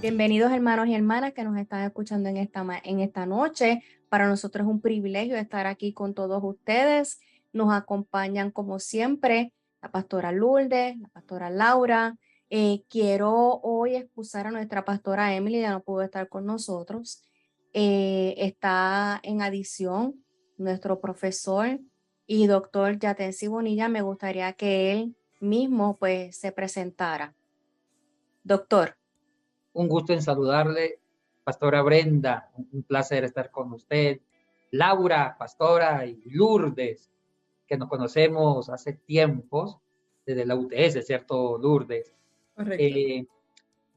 Bienvenidos hermanos y hermanas que nos están escuchando en esta noche. Para nosotros es un privilegio estar aquí con todos ustedes. Nos acompañan como siempre la pastora Lourdes, la pastora Laura. Quiero hoy excusar a nuestra pastora Emily, ya no pudo estar con nosotros. Está en adición nuestro profesor y doctor Yatensi Bonilla. Me gustaría que él mismo pues se presentara. Doctor. Un gusto en saludarle, pastora Brenda, un placer estar con usted. Laura, pastora, y Lourdes, que nos conocemos hace tiempos, desde la UTS, ¿cierto, Lourdes? Correcto. Eh,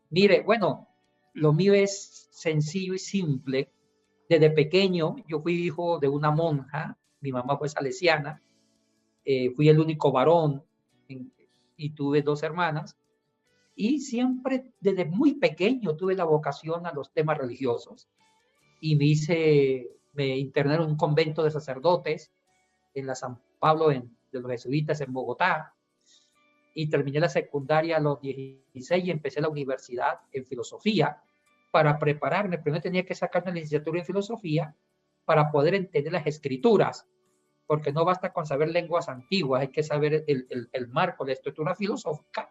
Mire, bueno, lo mío es sencillo y simple. Desde pequeño yo fui hijo de una monja, mi mamá fue salesiana, fui el único varón y tuve dos hermanas. Y siempre, desde muy pequeño, tuve la vocación a los temas religiosos y me interné en un convento de sacerdotes en la San Pablo de los jesuitas en Bogotá y terminé la secundaria a los 16 y empecé la universidad en filosofía para prepararme. Primero tenía que sacar una licenciatura en filosofía para poder entender las escrituras, porque no basta con saber lenguas antiguas, hay que saber el marco, la estructura filosófica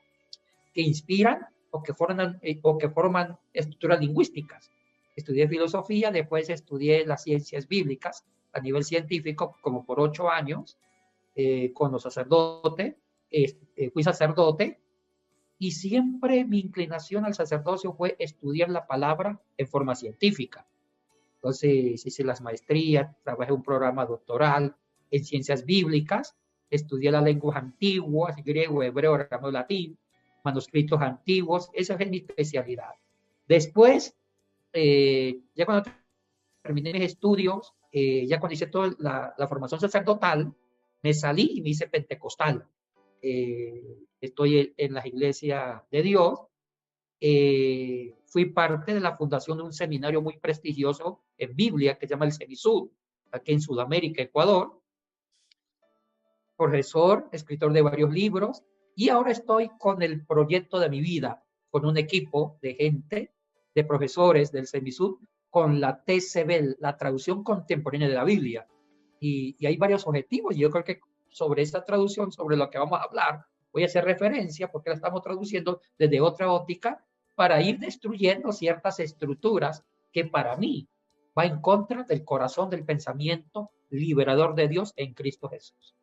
que inspiran o que forman estructuras lingüísticas. Estudié filosofía, después estudié las ciencias bíblicas a nivel científico, como por 8 años, con los sacerdotes. Fui sacerdote y siempre mi inclinación al sacerdocio fue estudiar la palabra en forma científica. Entonces hice las maestrías, trabajé en un programa doctoral en ciencias bíblicas, estudié las lenguas antiguas, griego, hebreo, arameo, latín, manuscritos antiguos, esa es mi especialidad. Después, ya cuando terminé mis estudios, ya cuando hice toda la formación sacerdotal, me salí y me hice pentecostal. Estoy en las iglesias de Dios. Fui parte de la fundación de un seminario muy prestigioso en Biblia que se llama el CENISUD, aquí en Sudamérica, Ecuador. Profesor, escritor de varios libros, y ahora estoy con el proyecto de mi vida, con un equipo de gente, de profesores del CENISUD, con la TCB, la traducción contemporánea de la Biblia. Y hay varios objetivos, y yo creo que sobre esta traducción, sobre lo que vamos a hablar, voy a hacer referencia porque la estamos traduciendo desde otra óptica para ir destruyendo ciertas estructuras que para mí va en contra del corazón del pensamiento liberador de Dios en Cristo Jesús.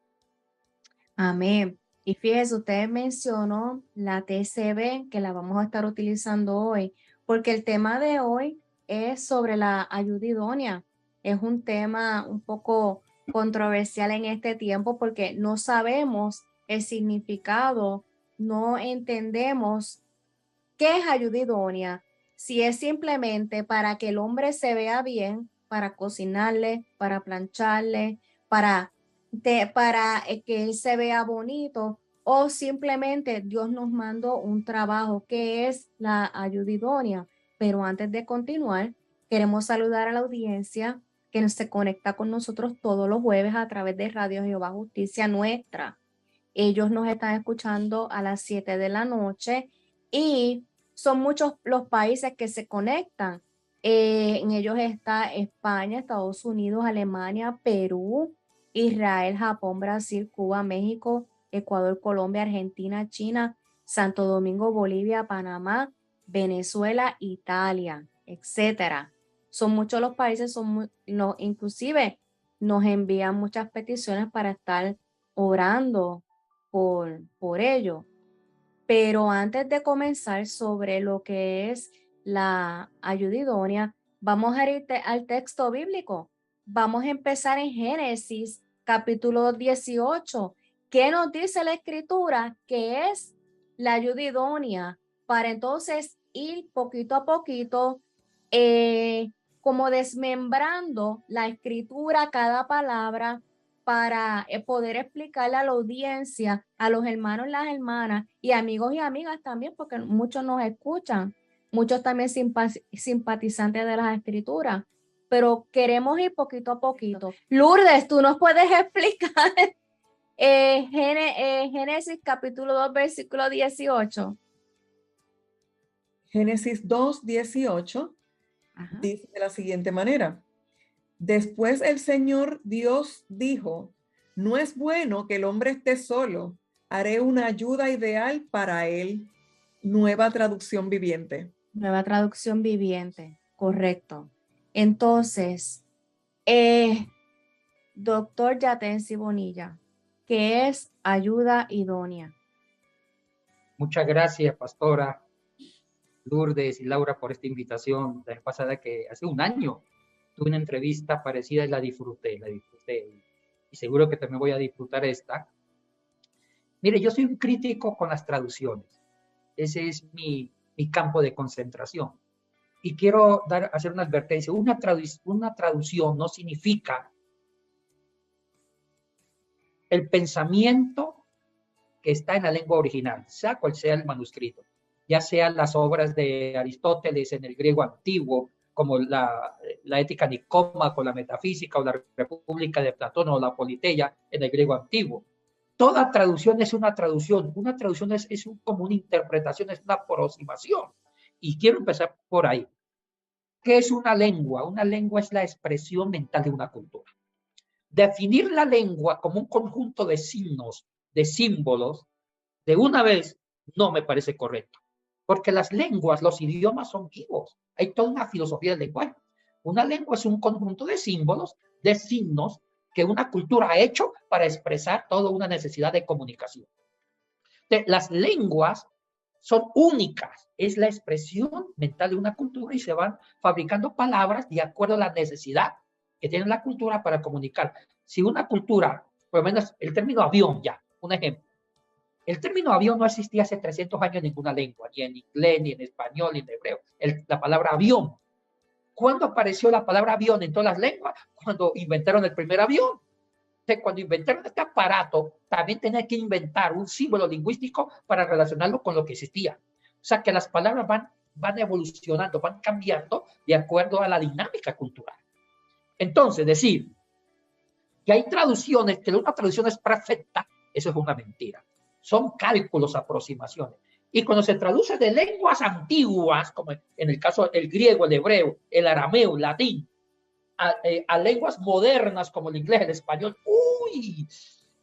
Amén. Y fíjese, usted mencionó la TCB, que la vamos a estar utilizando hoy, porque el tema de hoy es sobre la ayuda idónea. Es un tema un poco controversial en este tiempo porque no sabemos el significado, no entendemos qué es ayuda idónea. Si es simplemente para que el hombre se vea bien, para cocinarle, para plancharle, para que él se vea bonito, o simplemente Dios nos mandó un trabajo que es la ayuda idónea. Pero antes de continuar, queremos saludar a la audiencia que se conecta con nosotros todos los jueves a través de Radio Jehová Justicia Nuestra. Ellos nos están escuchando a las 7 de la noche y son muchos los países que se conectan. En ellos está España, Estados Unidos, Alemania, Perú, Israel, Japón, Brasil, Cuba, México, Ecuador, Colombia, Argentina, China, Santo Domingo, Bolivia, Panamá, Venezuela, Italia, etcétera. Son muchos los países, no, inclusive nos envían muchas peticiones para estar orando por ello. Pero antes de comenzar sobre lo que es la ayuda idónea, vamos a ir al texto bíblico. Vamos a empezar en Génesis capítulo 18. ¿Qué nos dice la escritura que es la ayuda idónea? Para entonces ir poquito a poquito, como desmembrando la escritura, cada palabra, para poder explicarle a la audiencia, a los hermanos y las hermanas, y amigos y amigas también, porque muchos nos escuchan, muchos también simpatizantes de las escrituras, pero queremos ir poquito a poquito. Lourdes, ¿tú nos puedes explicar Génesis capítulo 2, versículo 18? Génesis 2:18 Ajá. dice de la siguiente manera: después el Señor Dios dijo, no es bueno que el hombre esté solo, haré una ayuda ideal para él. Nueva traducción viviente. Nueva traducción viviente, correcto. Entonces, doctor Yatensi Bonilla, ¿qué es ayuda idónea? Muchas gracias, pastora Lourdes y Laura, por esta invitación. La vez pasada, que hace un año tuve una entrevista parecida y la disfruté. Y seguro que también voy a disfrutar esta. Mire, yo soy un crítico con las traducciones. Ese es mi campo de concentración. Y quiero hacer una advertencia. Una traducción no significa el pensamiento que está en la lengua original, sea cual sea el manuscrito, ya sean las obras de Aristóteles en el griego antiguo, como la Ética Nicómaco, la Metafísica, o la República de Platón, o la Politeia en el griego antiguo. Toda traducción es una traducción. Una traducción es como una interpretación, es una aproximación. Y quiero empezar por ahí. ¿Qué es una lengua? Una lengua es la expresión mental de una cultura. Definir la lengua como un conjunto de signos, de símbolos, de una vez, no me parece correcto. Porque las lenguas, los idiomas son vivos. Hay toda una filosofía del lenguaje. Una lengua es un conjunto de símbolos, de signos, que una cultura ha hecho para expresar toda una necesidad de comunicación. Las lenguas son únicas, es la expresión mental de una cultura, y se van fabricando palabras de acuerdo a la necesidad que tiene la cultura para comunicar. Si una cultura, por lo menos el término avión, ya, un ejemplo. El término avión no existía hace 300 años en ninguna lengua, ni en inglés, ni en español, ni en hebreo. La palabra avión. ¿Cuándo apareció la palabra avión en todas las lenguas? Cuando inventaron el primer avión. Cuando inventaron este aparato, también tenían que inventar un símbolo lingüístico para relacionarlo con lo que existía. O sea que las palabras van evolucionando, van cambiando de acuerdo a la dinámica cultural. Entonces, decir que hay traducciones, que una traducción es perfecta, eso es una mentira. Son cálculos, aproximaciones. Y cuando se traduce de lenguas antiguas, como en el caso del griego, el hebreo, el arameo, el latín, a lenguas modernas como el inglés, el español, ¡uy!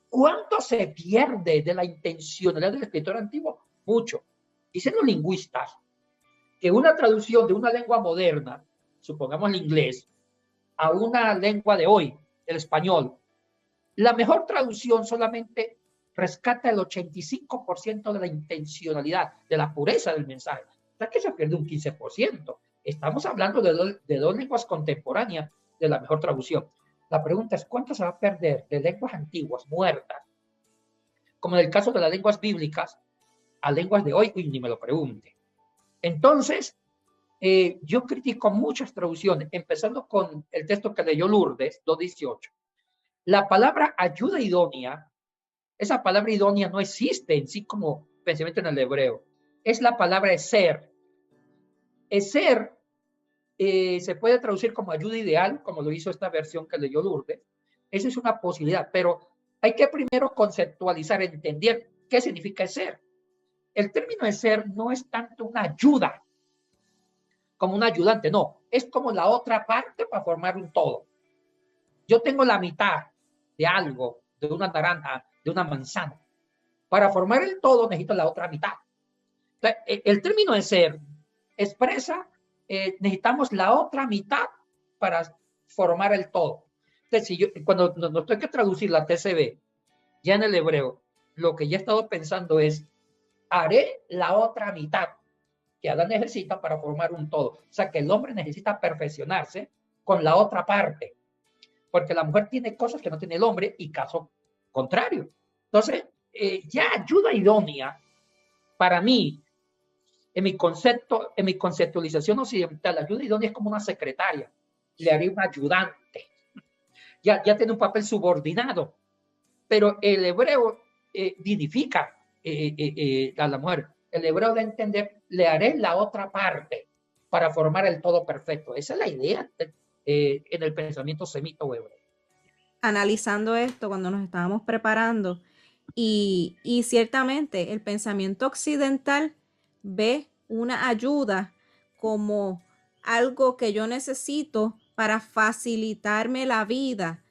¿Cuánto se pierde de la intencionalidad del escritor antiguo? Mucho. Dicen los lingüistas que una traducción de una lengua moderna, supongamos el inglés, a una lengua de hoy, el español, la mejor traducción solamente rescata el 85% de la intencionalidad, de la pureza del mensaje. O sea que se pierde un 15%. Estamos hablando de dos lenguas contemporáneas de la mejor traducción. La pregunta es, ¿cuánto se va a perder de lenguas antiguas, muertas, como en el caso de las lenguas bíblicas, a lenguas de hoy? Uy, ni me lo pregunte. Entonces, yo critico muchas traducciones, empezando con el texto que leyó Lourdes, 2:18. La palabra ayuda idónea, esa palabra idónea no existe en sí como pensamiento en el hebreo. Es la palabra eser. Eser se puede traducir como ayuda ideal, como lo hizo esta versión que leyó Lourdes. Esa es una posibilidad, pero hay que primero conceptualizar, entender qué significa ser. El término de ser no es tanto una ayuda como un ayudante, no, es como la otra parte para formar un todo. Yo tengo la mitad de algo, de una naranja, de una manzana. Para formar el todo necesito la otra mitad. Entonces, el término de ser expresa, necesitamos la otra mitad para formar el todo. Entonces, si yo, cuando no tengo que traducir la TCB, ya en el hebreo, lo que ya he estado pensando es, haré la otra mitad que Adán necesita para formar un todo. O sea, que el hombre necesita perfeccionarse con la otra parte, porque la mujer tiene cosas que no tiene el hombre y caso contrario. Entonces, ya ayuda idónea, para mí, en mi concepto, en mi conceptualización occidental, la ayuda idónea es como una secretaria, le haría un ayudante, ya tiene un papel subordinado, pero el hebreo dignifica a la mujer. El hebreo de entender, le haré la otra parte para formar el todo perfecto. Esa es la idea en el pensamiento semita o hebreo. Analizando esto cuando nos estábamos preparando, y ciertamente el pensamiento occidental ve una ayuda como algo que yo necesito para facilitarme la vida,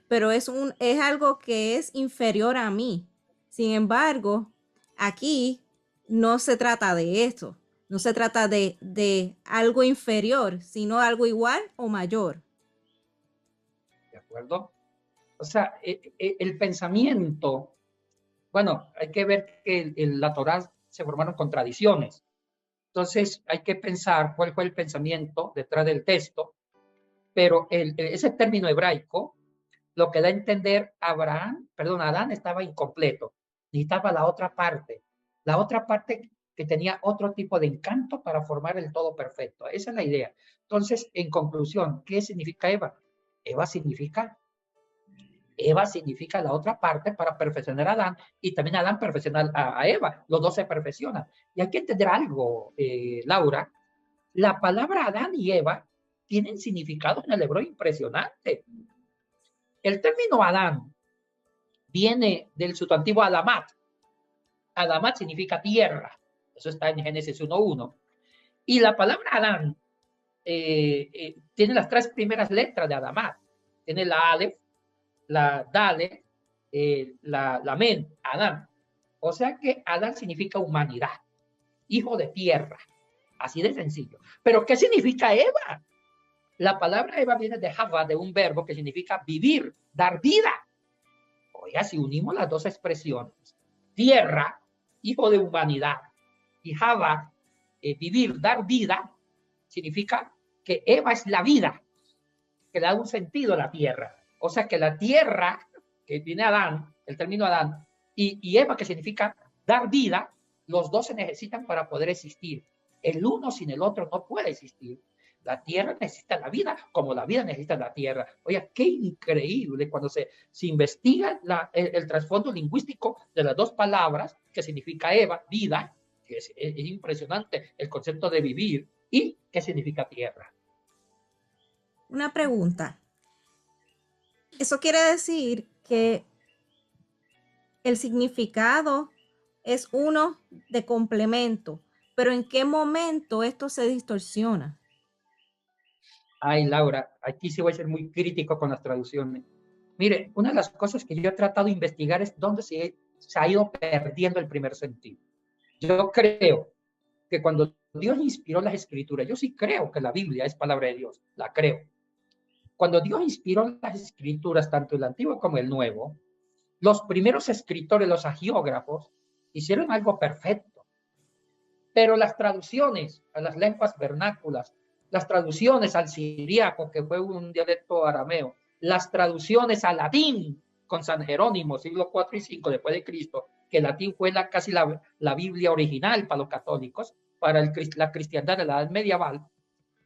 pero es algo que es inferior a mí. Sin embargo, aquí no se trata de eso, no se trata de algo inferior, sino algo igual o mayor. ¿De acuerdo? O sea, el pensamiento, bueno, hay que ver que en la Torá se formaron contradicciones. Entonces, hay que pensar cuál fue el pensamiento detrás del texto, pero ese término hebraico lo que da a entender Adán estaba incompleto, necesitaba la otra parte que tenía otro tipo de encanto para formar el todo perfecto. Esa es la idea. Entonces, en conclusión, ¿qué significa Eva? Eva significa la otra parte para perfeccionar a Adán y también Adán perfeccionar a Eva. Los dos se perfeccionan. Y hay que entender algo, Laura. La palabra Adán y Eva tienen significado en el hebreo impresionante. El término Adán viene del sustantivo Adamat. Adamat significa tierra. Eso está en Génesis 1:1. Y la palabra Adán tiene las tres primeras letras de Adamat. Tiene la Aleph, la Dale, la Men, Adán. O sea que Adán significa humanidad, hijo de tierra. Así de sencillo. Pero ¿qué significa Eva? La palabra Eva viene de Hava, de un verbo que significa vivir, dar vida. Oiga, si unimos las dos expresiones, tierra, hijo de humanidad, y Hava, vivir, dar vida, significa que Eva es la vida, que le da un sentido a la tierra. O sea que la tierra, que viene Adán, el término Adán, y Eva, que significa dar vida, los dos se necesitan para poder existir. El uno sin el otro no puede existir. La tierra necesita la vida, como la vida necesita la tierra. Oye, qué increíble cuando se investiga el trasfondo lingüístico de las dos palabras, que significa Eva, vida, que es impresionante el concepto de vivir, y qué significa tierra. Una pregunta. Eso quiere decir que el significado es uno de complemento, pero ¿en qué momento esto se distorsiona? Ay, Laura, aquí sí voy a ser muy crítico con las traducciones. Mire, una de las cosas que yo he tratado de investigar es dónde se ha ido perdiendo el primer sentido. Yo creo que cuando Dios inspiró las escrituras, yo sí creo que la Biblia es palabra de Dios, la creo. Cuando Dios inspiró las escrituras, tanto el Antiguo como el Nuevo, los primeros escritores, los agiógrafos, hicieron algo perfecto. Pero las traducciones a las lenguas vernáculas, las traducciones al siriaco, que fue un dialecto arameo, las traducciones al latín con San Jerónimo, siglo IV y V después de Cristo, que el latín fue casi la Biblia original para los católicos, para la cristiandad de la edad medieval,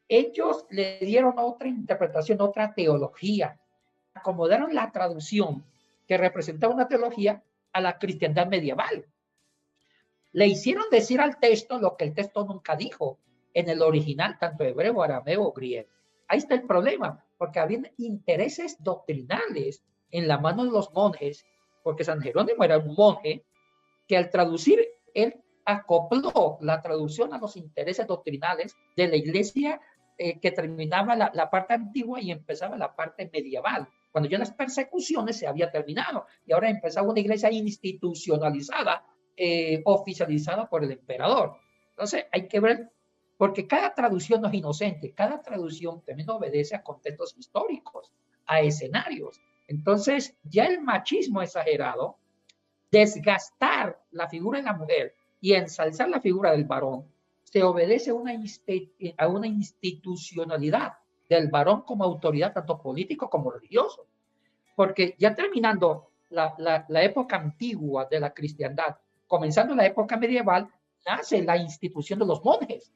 ellos le dieron otra interpretación, otra teología, acomodaron la traducción que representaba una teología a la cristiandad medieval. Le hicieron decir al texto lo que el texto nunca dijo en el original, tanto hebreo, arameo o griego. Ahí está el problema, porque había intereses doctrinales en la mano de los monjes, porque San Jerónimo era un monje que al traducir, él acopló la traducción a los intereses doctrinales de la iglesia que terminaba la parte antigua y empezaba la parte medieval, cuando ya las persecuciones se habían terminado y ahora empezaba una iglesia institucionalizada, oficializada por el emperador. Entonces hay que ver, porque cada traducción no es inocente, cada traducción también obedece a contextos históricos, a escenarios. Entonces ya el machismo exagerado, desgastar la figura de la mujer y ensalzar la figura del varón, se obedece a una institucionalidad del varón como autoridad, tanto político como religioso. Porque ya terminando la época antigua de la cristiandad, comenzando la época medieval, nace la institución de los monjes.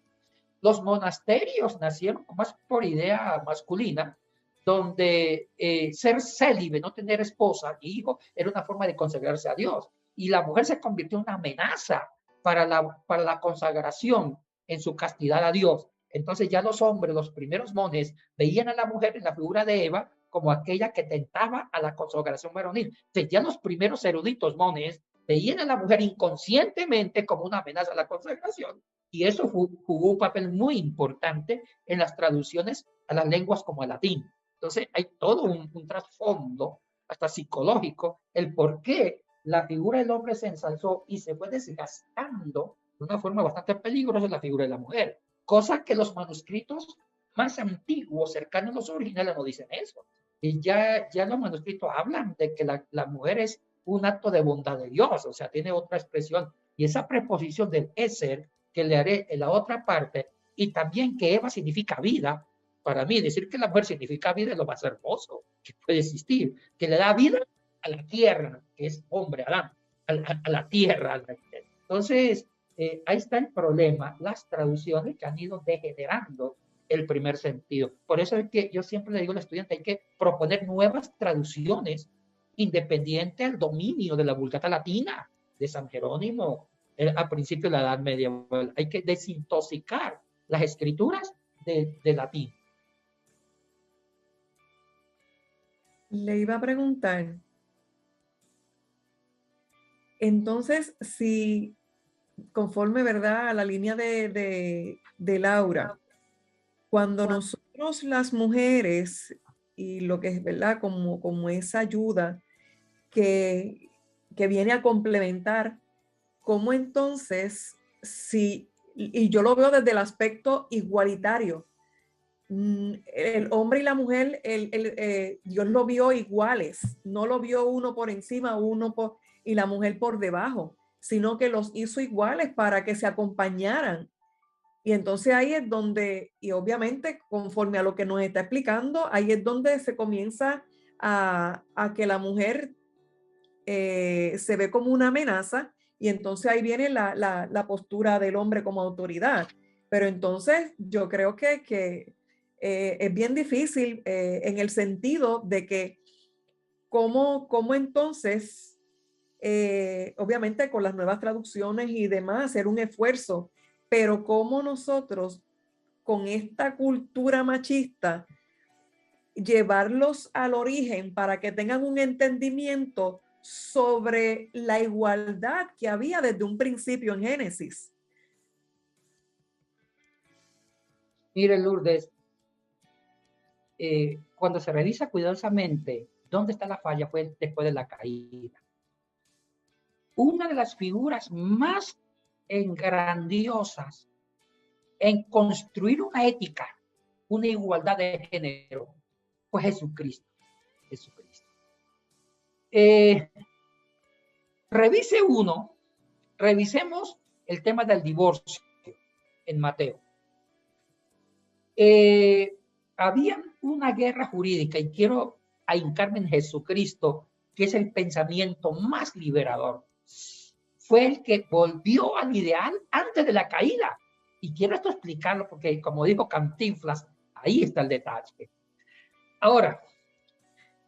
Los monasterios nacieron más por idea masculina, donde ser célibe, no tener esposa y hijo, era una forma de consagrarse a Dios. Y la mujer se convirtió en una amenaza para la consagración en su castidad a Dios. Entonces ya los hombres, los primeros monjes, veían a la mujer en la figura de Eva como aquella que tentaba a la consagración varonil. Entonces ya los primeros eruditos monjes veían a la mujer inconscientemente como una amenaza a la consagración. Y eso jugó un papel muy importante en las traducciones a las lenguas como el latín. Entonces hay todo un trasfondo, hasta psicológico, el por qué la figura del hombre se ensalzó y se fue desgastando de una forma bastante peligrosa la figura de la mujer. Cosa que los manuscritos más antiguos, cercanos a los originales, no dicen eso. Y ya los manuscritos hablan de que la mujer es un acto de bondad de Dios, o sea, tiene otra expresión. Y esa preposición del Eser, que le haré en la otra parte, y también que Eva significa vida, para mí decir que la mujer significa vida es lo más hermoso que puede existir, que le da vida a la tierra, que es hombre, Adán, a la tierra. Entonces, ahí está el problema, las traducciones que han ido degenerando el primer sentido. Por eso es que yo siempre le digo al estudiante, hay que proponer nuevas traducciones independiente del dominio de la Vulgata Latina, de San Jerónimo, a principios de la Edad Medieval. Hay que desintoxicar las escrituras de latín. Le iba a preguntar, entonces, si conforme, ¿verdad?, a la línea de Laura, cuando nosotros las mujeres, y lo que es, ¿verdad?, como esa ayuda que viene a complementar, ¿cómo entonces, y yo lo veo desde el aspecto igualitario, el hombre y la mujer, Dios lo vio iguales, no lo vio uno por encima, y la mujer por debajo, sino que los hizo iguales para que se acompañaran. Y entonces ahí es donde, y obviamente conforme a lo que nos está explicando, ahí es donde se comienza a que la mujer se ve como una amenaza, y entonces ahí viene la postura del hombre como autoridad. Pero entonces yo creo que es bien difícil en el sentido de que cómo entonces, obviamente con las nuevas traducciones y demás, hacer un esfuerzo, pero cómo nosotros con esta cultura machista llevarlos al origen para que tengan un entendimiento sobre la igualdad que había desde un principio en Génesis. Mire, Lourdes, cuando se revisa cuidadosamente dónde está la falla fue después de la caída. Una de las figuras más grandiosas en construir una ética, una igualdad de género, fue Jesucristo. Revisemos el tema del divorcio en Mateo. Había una guerra jurídica, y quiero ahincarme en Jesucristo, que es el pensamiento más liberador. Fue el que volvió al ideal antes de la caída. Y quiero esto explicarlo porque, como dijo Cantinflas, ahí está el detalle. Ahora,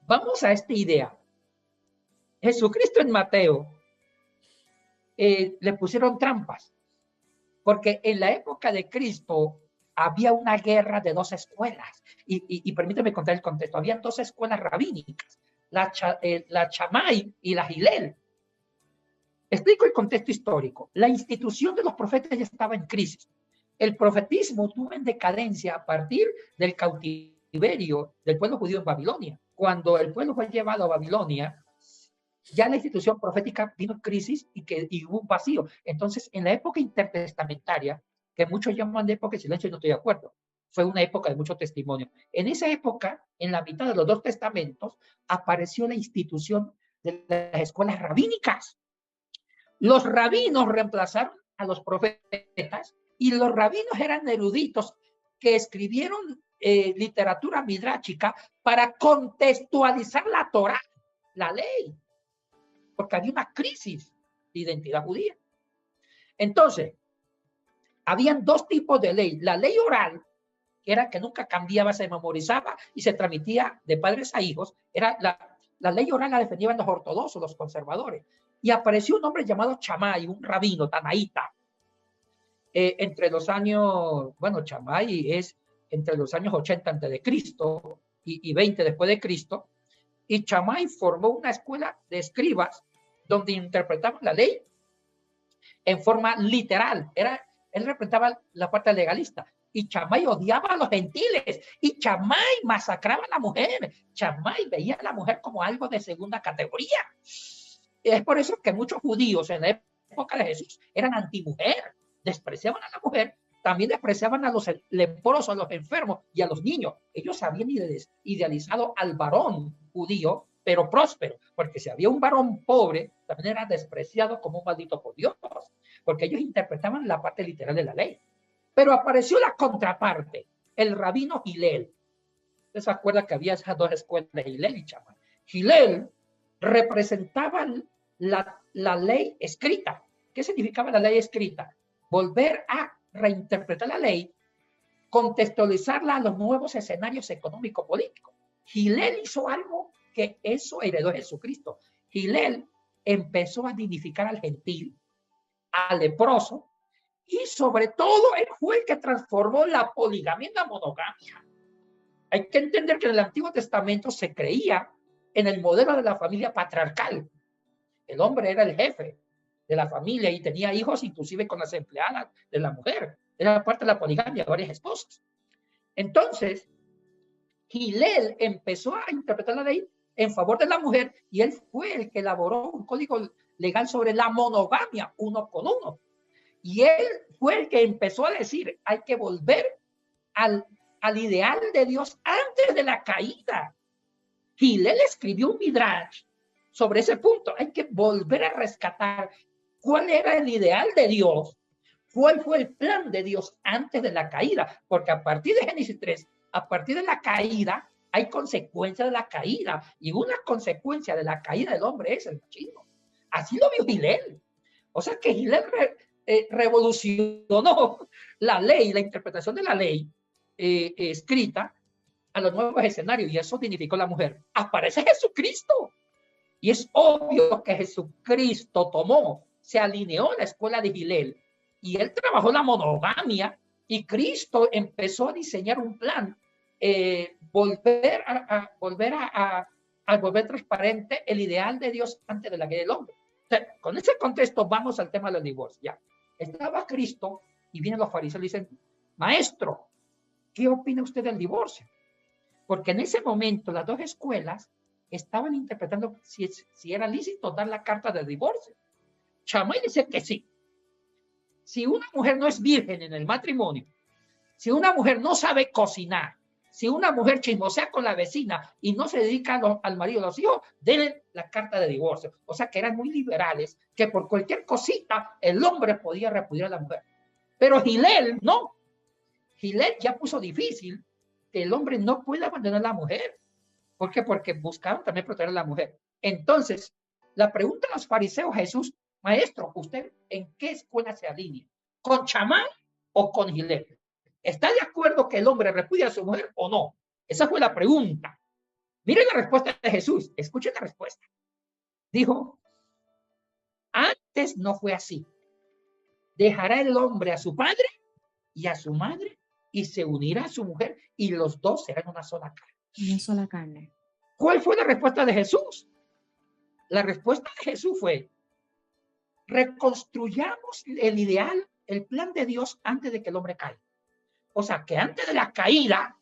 vamos a esta idea. Jesucristo en Mateo le pusieron trampas, porque en la época de Cristo había una guerra de dos escuelas, y permíteme contar el contexto. Había dos escuelas rabínicas, la Shammai y la Hillel. Explico el contexto histórico. La institución de los profetas ya estaba en crisis. El profetismo tuvo en decadencia a partir del cautiverio del pueblo judío en Babilonia. Cuando el pueblo fue llevado a Babilonia, ya la institución profética vino en crisis y hubo un vacío. Entonces, en la época intertestamentaria, que muchos llaman de época de silencio, y no estoy de acuerdo, fue una época de mucho testimonio. En esa época, en la mitad de los dos testamentos, apareció la institución de las escuelas rabínicas. Los rabinos reemplazaron a los profetas, y los rabinos eran eruditos que escribieron literatura midráchica para contextualizar la Torá, la ley, porque había una crisis de identidad judía. Entonces, habían dos tipos de ley. La ley oral, que era que nunca cambiaba, se memorizaba y se transmitía de padres a hijos. Era la ley oral la defendían los ortodoxos, los conservadores. Y apareció un hombre llamado Shammai, un rabino tanaíta, entre los años, bueno, Shammai es entre los años 80 antes de Cristo y 20 después de Cristo. Y Shammai formó una escuela de escribas donde interpretaban la ley en forma literal. Él representaba la parte legalista. Y Shammai odiaba a los gentiles. Y Shammai masacraba a la mujer. Shammai veía a la mujer como algo de segunda categoría. Y es por eso que muchos judíos en la época de Jesús eran antimujer. Despreciaban a la mujer. También despreciaban a los leprosos, a los enfermos y a los niños. Ellos habían idealizado al varón judío, pero próspero. Porque si había un varón pobre, también era despreciado como un maldito por Dios. Porque ellos interpretaban la parte literal de la ley. Pero apareció la contraparte, el rabino Hillel. ¿Usted se acuerda que había esas dos escuelas, Hillel y Shammai? Hillel representaba la ley escrita. ¿Qué significaba la ley escrita? Volver a reinterpretar la ley, contextualizarla a los nuevos escenarios económico-políticos. Hillel hizo algo que eso heredó Jesucristo. Hillel empezó a dignificar al gentil, al leproso, y sobre todo él fue el que transformó la poligamia en la monogamia. Hay que entender que en el Antiguo Testamento se creía en el modelo de la familia patriarcal. El hombre era el jefe de la familia y tenía hijos inclusive con las empleadas de la mujer. Era parte de la poligamia, varias esposas. Entonces, Hillel empezó a interpretar la ley en favor de la mujer y él fue el que elaboró un código legal sobre la monogamia, 1 con 1. Y él fue el que empezó a decir, hay que volver al ideal de Dios antes de la caída. Hillel escribió un midrash sobre ese punto. Hay que volver a rescatar cuál era el ideal de Dios, cuál fue el plan de Dios antes de la caída. Porque a partir de Génesis 3, a partir de la caída, hay consecuencias de la caída. Y una consecuencia de la caída del hombre es el machismo. Así lo vio Hillel. O sea que Hillel revolucionó la ley, la interpretación de la ley escrita a los nuevos escenarios y eso dignificó a la mujer. Aparece Jesucristo y es obvio que Jesucristo se alineó a la escuela de Hillel y él trabajó la monogamia y Cristo empezó a diseñar un plan, volver transparente el ideal de Dios antes de la caída del hombre. O sea, con ese contexto vamos al tema del divorcio. Ya. Estaba Cristo y vienen los fariseos y dicen, maestro, ¿qué opina usted del divorcio? Porque en ese momento las dos escuelas estaban interpretando si era lícito dar la carta de divorcio. Shammai dice que sí. Si una mujer no es virgen en el matrimonio, si una mujer no sabe cocinar, si una mujer chismosea con la vecina y no se dedica al marido de los hijos, denle la carta de divorcio. O sea que eran muy liberales, que por cualquier cosita el hombre podía repudiar a la mujer. Pero Hillel no. Hillel ya puso difícil que el hombre no pueda abandonar a la mujer. ¿Por qué? Porque buscaban también proteger a la mujer. Entonces, la pregunta a los fariseos, Jesús, maestro, ¿usted en qué escuela se alinea? ¿Con Shammai o con Hillel? ¿Está de acuerdo que el hombre repudia a su mujer o no? Esa fue la pregunta. Miren la respuesta de Jesús. Escuchen la respuesta. Dijo, antes no fue así. Dejará el hombre a su padre y a su madre y se unirá a su mujer y los dos serán una sola carne. Una sola carne. ¿Cuál fue la respuesta de Jesús? La respuesta de Jesús fue, reconstruyamos el ideal, el plan de Dios antes de que el hombre caiga. O sea, que antes de la caída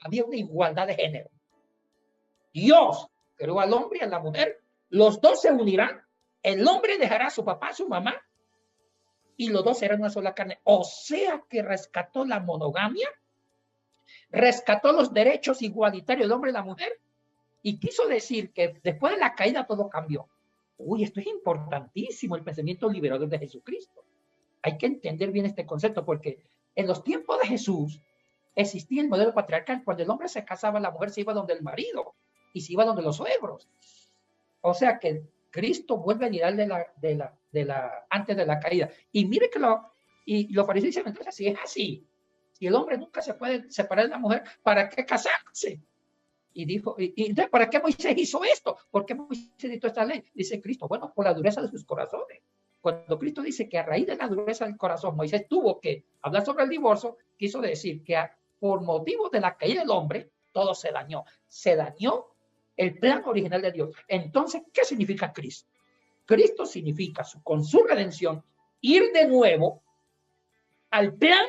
había una igualdad de género. Dios creó al hombre y a la mujer. Los dos se unirán. El hombre dejará a su papá, a su mamá, y los dos serán una sola carne. O sea, que rescató la monogamia, rescató los derechos igualitarios del hombre y la mujer, y quiso decir que después de la caída todo cambió. Uy, esto es importantísimo, el pensamiento liberador de Jesucristo. Hay que entender bien este concepto, porque en los tiempos de Jesús existía el modelo patriarcal. Cuando el hombre se casaba, la mujer se iba donde el marido y se iba donde los suegros. O sea que Cristo vuelve al ideal antes de la caída. Y mire que los fariseos dicen, entonces, si es así, si el hombre nunca se puede separar de la mujer, ¿para qué casarse? Y dijo, entonces, ¿para qué Moisés hizo esto? ¿Por qué Moisés dictó esta ley? Dice Cristo, bueno, por la dureza de sus corazones. Cuando Cristo dice que a raíz de la dureza del corazón Moisés tuvo que hablar sobre el divorcio, quiso decir que por motivo de la caída del hombre, todo se dañó. Se dañó el plan original de Dios. Entonces, ¿qué significa Cristo? Cristo significa, con su redención, ir de nuevo al plan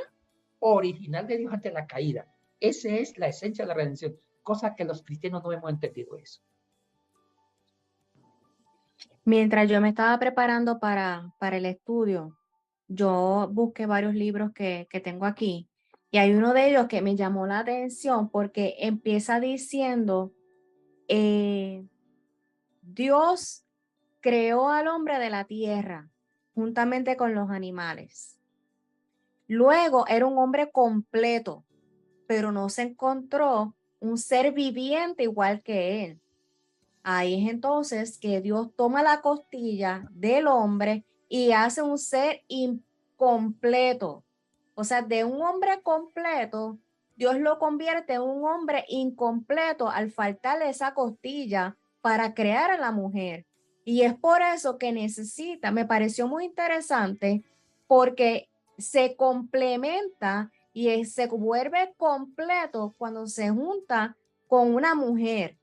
original de Dios ante la caída. Esa es la esencia de la redención, cosa que los cristianos no hemos entendido eso. Mientras yo me estaba preparando para el estudio, yo busqué varios libros que tengo aquí y hay uno de ellos que me llamó la atención porque empieza diciendo, Dios creó al hombre de la tierra juntamente con los animales. Luego era un hombre completo, pero no se encontró un ser viviente igual que él. Ahí es entonces que Dios toma la costilla del hombre y hace un ser incompleto. O sea, de un hombre completo, Dios lo convierte en un hombre incompleto al faltarle esa costilla para crear a la mujer. Y es por eso que necesita, me pareció muy interesante, porque se complementa y se vuelve completo cuando se junta con una mujer.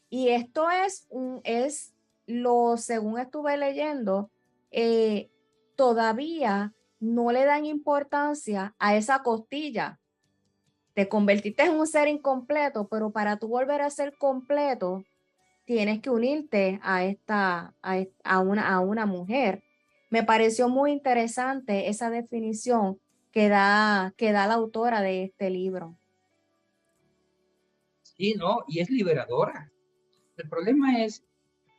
Y esto es lo, según estuve leyendo, todavía no le dan importancia a esa costilla. Te convertiste en un ser incompleto, pero para tú volver a ser completo, tienes que unirte a una mujer. Me pareció muy interesante esa definición que da la autora de este libro. Sí, ¿no? Y es liberadora. El problema es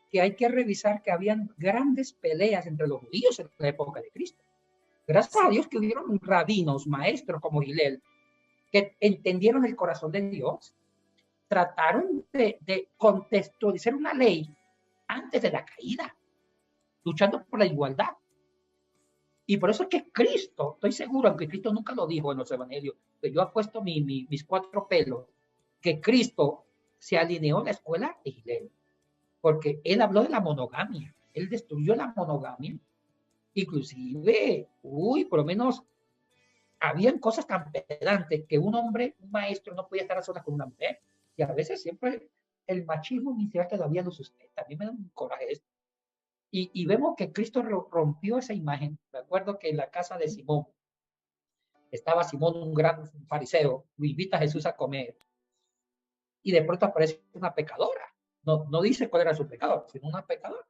que hay que revisar que habían grandes peleas entre los judíos en la época de Cristo. Gracias a Dios que hubieron rabinos, maestros como Hillel, que entendieron el corazón de Dios, trataron de contextualizar una ley antes de la caída, luchando por la igualdad. Y por eso es que Cristo, estoy seguro, aunque Cristo nunca lo dijo en los evangelios, que yo apuesto mis 4 pelos, que Cristo se alineó a la escuela de Hillel, porque él habló de la monogamia, él destruyó la monogamia, inclusive, por lo menos habían cosas tan pedantes que un hombre, un maestro, no podía estar a solas con una mujer, y a veces siempre el machismo ministerial todavía lo sustenta. A mí me da un coraje esto. Y vemos que Cristo rompió esa imagen. Me acuerdo que en la casa de Simón, estaba Simón, un gran fariseo, lo invita a Jesús a comer, y de pronto aparece una pecadora. No dice cuál era su pecado, sino una pecadora.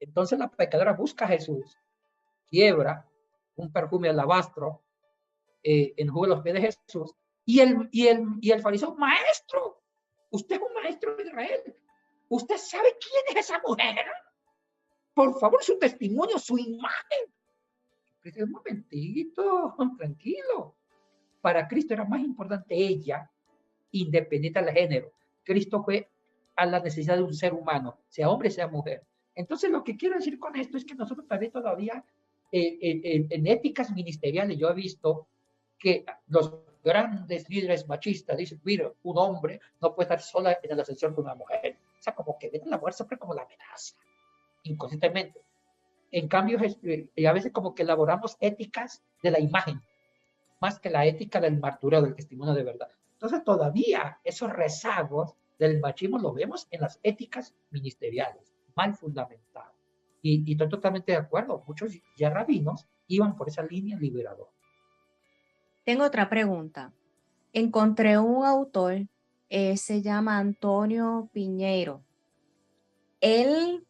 Entonces la pecadora busca a Jesús, quiebra un perfume alabastro, enjuga los pies de Jesús, y el fariseo, maestro, usted es un maestro de Israel, ¿usted sabe quién es esa mujer? Por favor, su testimonio, su imagen. Dice, un momentito, tranquilo. Para Cristo era más importante ella, independiente del género. Cristo fue a la necesidad de un ser humano, sea hombre, sea mujer. Entonces, lo que quiero decir con esto es que nosotros todavía en éticas ministeriales, yo he visto que los grandes líderes machistas dicen, mira, un hombre no puede estar sola en el ascensor con una mujer. O sea, como que ven a la mujer siempre como la amenaza, inconscientemente. En cambio, a veces como que elaboramos éticas de la imagen, más que la ética del martureo, del testimonio de verdad. Entonces, todavía esos rezagos del machismo los vemos en las éticas ministeriales, mal fundamentados. Y estoy totalmente de acuerdo, muchos ya rabinos iban por esa línea liberadora. Tengo otra pregunta. Encontré un autor, se llama Antonio Piñeiro. Él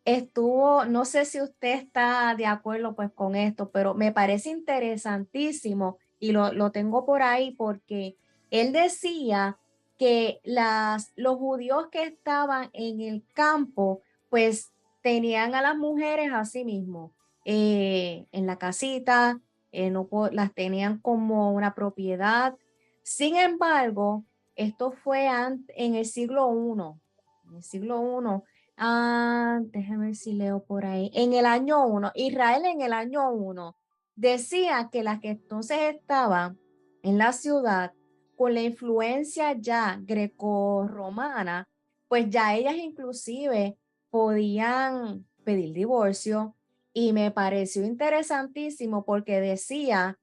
estuvo, no sé si usted está de acuerdo pues con esto, pero me parece interesantísimo y lo tengo por ahí porque él decía que los judíos que estaban en el campo pues tenían a las mujeres así mismo en la casita, las tenían como una propiedad. Sin embargo, esto fue en el siglo I, en el siglo I. Déjame ver si leo por ahí. En el año 1, Israel en el año 1 decía que las que entonces estaban en la ciudad con la influencia ya grecorromana, pues ya ellas inclusive podían pedir divorcio y me pareció interesantísimo porque decía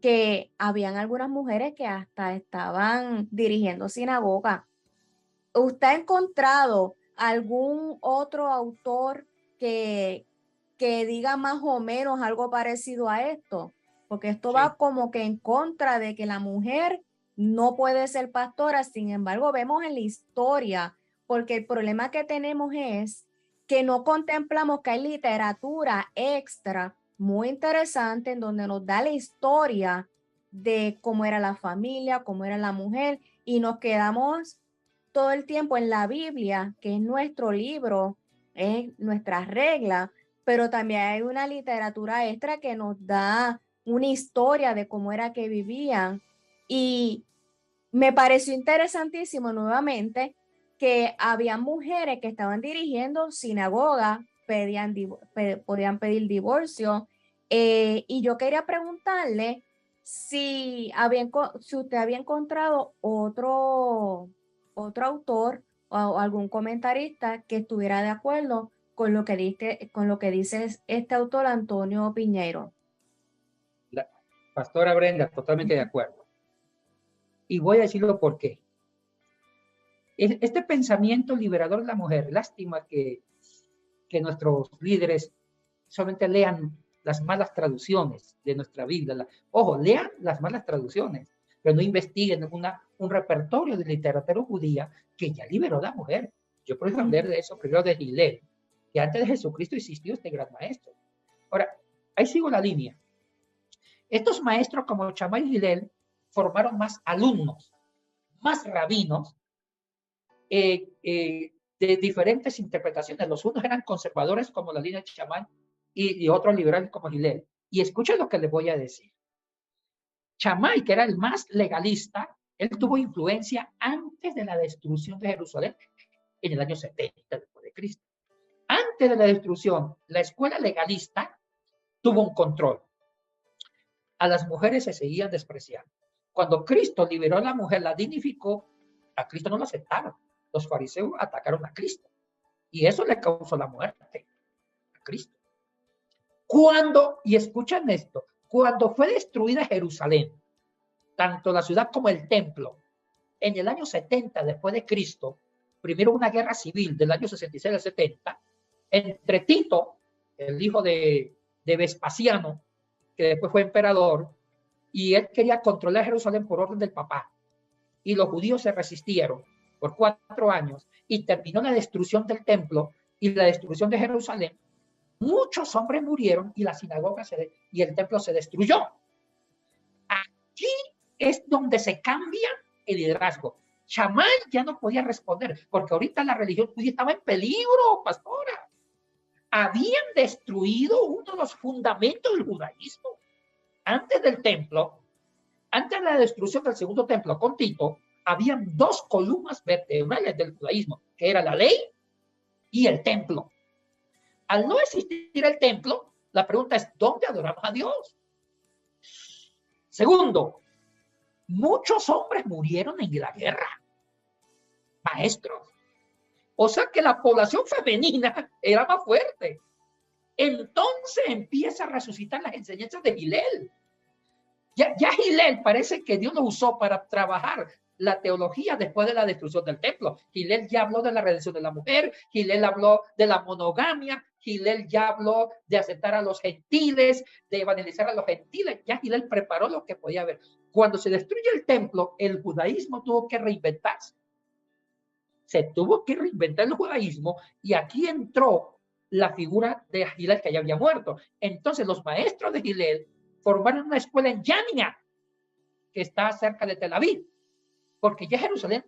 que habían algunas mujeres que hasta estaban dirigiendo sinagoga. ¿Usted ha encontrado algún otro autor que diga más o menos algo parecido a esto? porque esto Sí. va como que en contra de que la mujer no puede ser pastora. Sin embargo, vemos en la historia, porque el problema que tenemos es que no contemplamos que hay literatura extra muy interesante en donde nos da la historia de cómo era la familia, cómo era la mujer, y nos quedamos todo el tiempo en la Biblia, que es nuestro libro, es nuestra regla, pero también hay una literatura extra que nos da una historia de cómo era que vivían. Y me pareció interesantísimo nuevamente que había mujeres que estaban dirigiendo sinagogas, podían pedir divorcio. Y yo quería preguntarle si usted había encontrado otro autor o algún comentarista que estuviera de acuerdo con lo que dice este autor Antonio Piñeiro. La pastora Brenda, totalmente de acuerdo. Y voy a decirlo por qué. Este pensamiento liberador de la mujer, lástima que nuestros líderes solamente lean las malas traducciones de nuestra Biblia. Ojo, lean las malas traducciones, pero no investiguen un repertorio de literatura judía que ya liberó a la mujer. Yo puedo hablar de eso primero de Hillel, que antes de Jesucristo existió este gran maestro. Ahora, ahí sigo la línea. Estos maestros como Shammai y Hillel formaron más alumnos, más rabinos, de diferentes interpretaciones. Los unos eran conservadores como la línea de Shammai y otros liberales como Hillel. Y escuchen lo que les voy a decir. Shammai, que era el más legalista, él tuvo influencia antes de la destrucción de Jerusalén, en el año 70 después de Cristo. Antes de la destrucción, la escuela legalista tuvo un control. A las mujeres se seguían despreciando. Cuando Cristo liberó a la mujer, la dignificó, a Cristo no lo aceptaron. Los fariseos atacaron a Cristo. Y eso le causó la muerte a Cristo. Y escuchen esto, cuando fue destruida Jerusalén, tanto la ciudad como el templo, en el año 70 después de Cristo, primero una guerra civil del año 66 al 70, entre Tito, el hijo de Vespasiano, que después fue emperador, y él quería controlar Jerusalén por orden del papá. Y los judíos se resistieron por 4 años y terminó la destrucción del templo y la destrucción de Jerusalén. Muchos hombres murieron y la sinagoga y el templo se destruyó. Aquí es donde se cambia el liderazgo. Shammai ya no podía responder porque ahorita la religión judía estaba en peligro, pastora. Habían destruido uno de los fundamentos del judaísmo. Antes del templo, antes de la destrucción del segundo templo con Tito, habían 2 columnas vertebrales del judaísmo, que era la ley y el templo. Al no existir el templo, la pregunta es, ¿dónde adoramos a Dios? Segundo, muchos hombres murieron en la guerra. Maestros. O sea que la población femenina era más fuerte. Entonces empieza a resucitar las enseñanzas de Hillel. Ya Hillel parece que Dios lo usó para trabajar la teología después de la destrucción del templo. Hillel ya habló de la redención de la mujer, Hillel habló de la monogamia, Hillel ya habló de aceptar a los gentiles, de evangelizar a los gentiles. Ya Hillel preparó lo que podía haber. Cuando se destruye el templo, el judaísmo tuvo que reinventarse. Se tuvo que reinventar el judaísmo y aquí entró la figura de Hillel que ya había muerto. Entonces los maestros de Hillel formaron una escuela en Yania, que está cerca de Tel Aviv, porque ya Jerusalén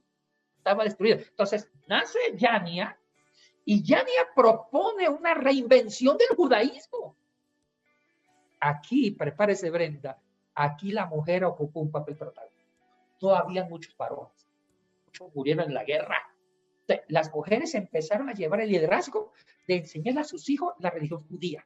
estaba destruida. Entonces nace Yania y Yania propone una reinvención del judaísmo. Aquí, prepárese Brenda, aquí la mujer ocupó un papel protagónico. No había muchos varones, muchos murieron en la guerra. Las mujeres empezaron a llevar el liderazgo de enseñar a sus hijos la religión judía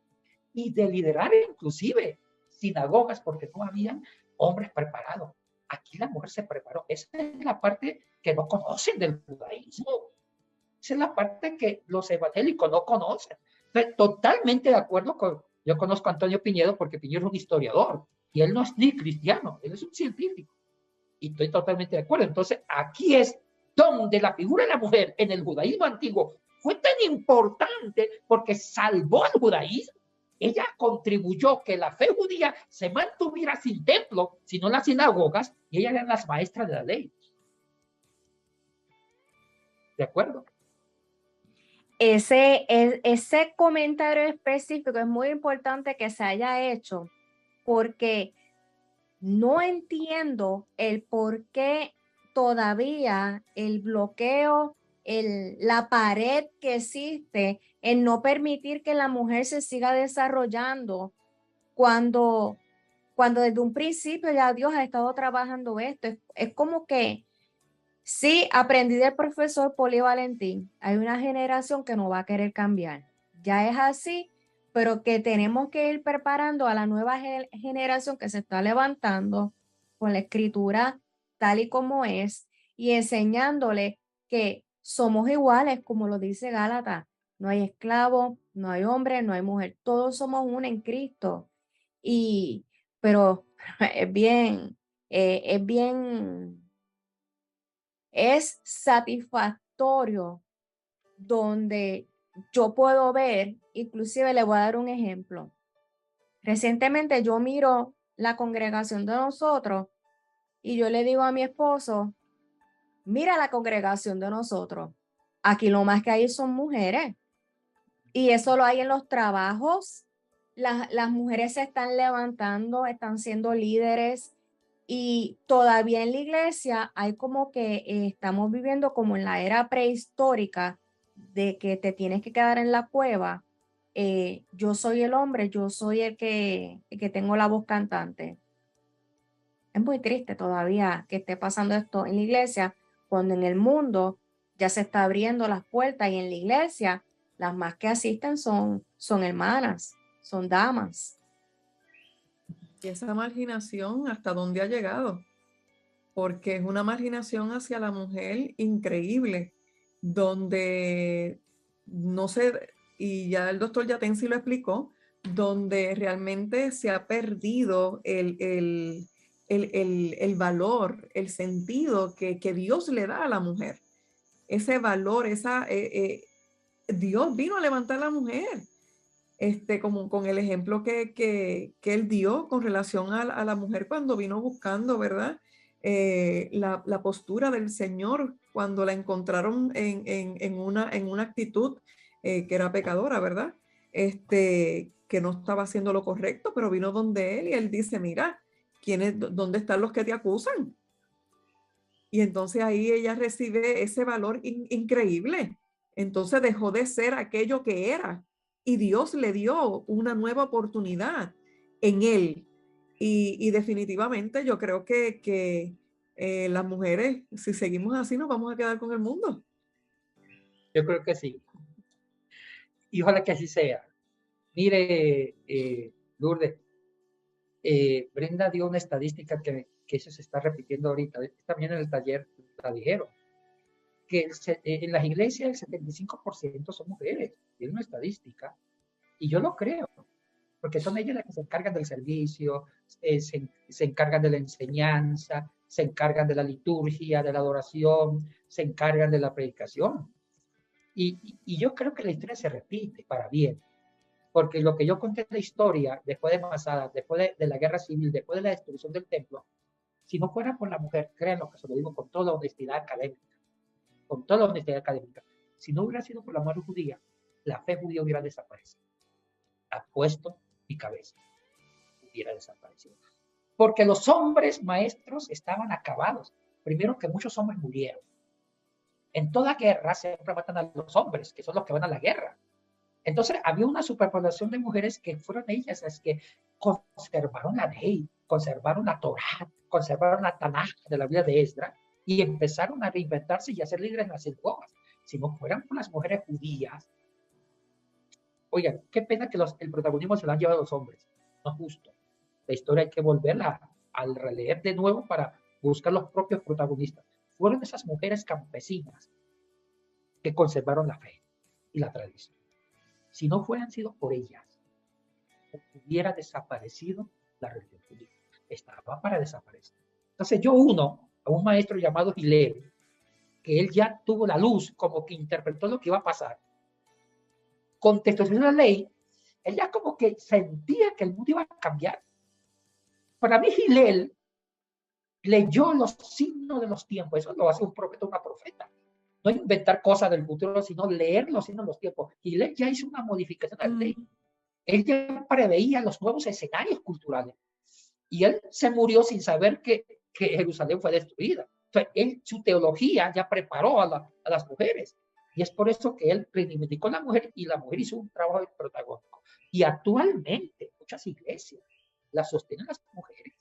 y de liderar inclusive sinagogas porque no habían hombres preparados. Aquí la mujer se preparó. Esa es la parte que no conocen del judaísmo. Esa es la parte que los evangélicos no conocen. Estoy totalmente de acuerdo con... Yo conozco a Antonio Piñeiro porque Piñeiro es un historiador y él no es ni cristiano, él es un científico. Y estoy totalmente de acuerdo. Entonces, aquí es donde la figura de la mujer en el judaísmo antiguo fue tan importante porque salvó al judaísmo. ella contribuyó que la fe judía se mantuviera sin templo, sino las sinagogas, y ellas eran las maestras de la ley. ¿De acuerdo? Ese comentario específico es muy importante que se haya hecho, porque no entiendo el por qué todavía el bloqueo, la pared que existe en no permitir que la mujer se siga desarrollando cuando desde un principio ya Dios ha estado trabajando esto. Es como que sí, aprendí del profesor Poli Valentín. Hay una generación que no va a querer cambiar. Ya es así, pero que tenemos que ir preparando a la nueva generación que se está levantando con la escritura tal y como es y enseñándole que somos iguales, como lo dice Gálatas. No hay esclavo, no hay hombre, no hay mujer. Todos somos uno en Cristo. Pero es bien es satisfactorio donde yo puedo ver, inclusive le voy a dar un ejemplo. Recientemente yo miro la congregación de nosotros y yo le digo a mi esposo, mira la congregación de nosotros. Aquí lo más que hay son mujeres y eso lo hay en los trabajos. Las mujeres se están levantando, están siendo líderes. Y todavía en la iglesia hay como que estamos viviendo como en la era prehistórica de que te tienes que quedar en la cueva. Yo soy el hombre, yo soy el que tengo la voz cantante. Es muy triste todavía que esté pasando esto en la iglesia, cuando en el mundo ya se está abriendo las puertas y en la iglesia las más que asisten son hermanas, son damas. Y esa marginación, ¿hasta dónde ha llegado? Porque es una marginación hacia la mujer increíble, donde no sé, y ya el doctor Yatensi lo explicó, donde realmente se ha perdido el valor, el sentido que Dios le da a la mujer. Ese valor, Dios vino a levantar a la mujer. Como con el ejemplo que él dio con relación a la mujer cuando vino buscando, ¿verdad? La postura del Señor cuando la encontraron en una actitud que era pecadora, ¿verdad? Que no estaba haciendo lo correcto, pero vino donde él y él dice, mira, ¿dónde están los que te acusan? Y entonces ahí ella recibe ese valor increíble. Entonces dejó de ser aquello que era. Y Dios le dio una nueva oportunidad en él. Y definitivamente yo creo que las mujeres, si seguimos así, nos vamos a quedar con el mundo. Yo creo que sí. Y ojalá que así sea. Mire, Lourdes, Brenda dio una estadística que eso se está repitiendo ahorita. También en el taller la dijeron. Que en las iglesias el 75% son mujeres. Es una estadística. Y yo lo creo, porque son ellas las que se encargan del servicio, se encargan de la enseñanza, se encargan de la liturgia, de la adoración, se encargan de la predicación. Y yo creo que la historia se repite para bien, porque lo que yo conté de la historia, después de Masada, después de la guerra civil, después de la destrucción del templo, si no fuera por la mujer, créanlo que se lo digo con toda la honestidad académica, si no hubiera sido por la mujer judía, la fe judía hubiera desaparecido. Ha puesto mi cabeza, hubiera desaparecido. Porque los hombres maestros estaban acabados. Primero que muchos hombres murieron. En toda guerra siempre matan a los hombres, que son los que van a la guerra. Entonces había una superpoblación de mujeres que fueron ellas las que conservaron la ley, conservaron la Torá, conservaron la Tanaj de la vida de Esdras y empezaron a reinventarse y a ser líderes en las sinagogas. Si no fueran por las mujeres judías, oigan, qué pena que el protagonismo se lo han llevado los hombres. No es justo. La historia hay que volverla al releer de nuevo para buscar los propios protagonistas. Fueron esas mujeres campesinas que conservaron la fe y la tradición. Si no fueran sido por ellas, hubiera desaparecido la religión judía. Estaba para desaparecer. Entonces yo uno a un maestro llamado Hillel, que él ya tuvo la luz, como que interpretó lo que iba a pasar. Contextualizó la ley él ya como que sentía que el mundo iba a cambiar. Para mí, Hillel leyó los signos de los tiempos. Eso lo hace un profeta, una profeta. No inventar cosas del futuro, sino leer los signos de los tiempos. Hillel ya hizo una modificación de la ley. Él ya preveía los nuevos escenarios culturales. Y él se murió sin saber que Jerusalén fue destruida. Entonces, su teología ya preparó a las mujeres. Y es por eso que él reivindicó a la mujer y la mujer hizo un trabajo protagónico. Y actualmente muchas iglesias las sostienen las mujeres.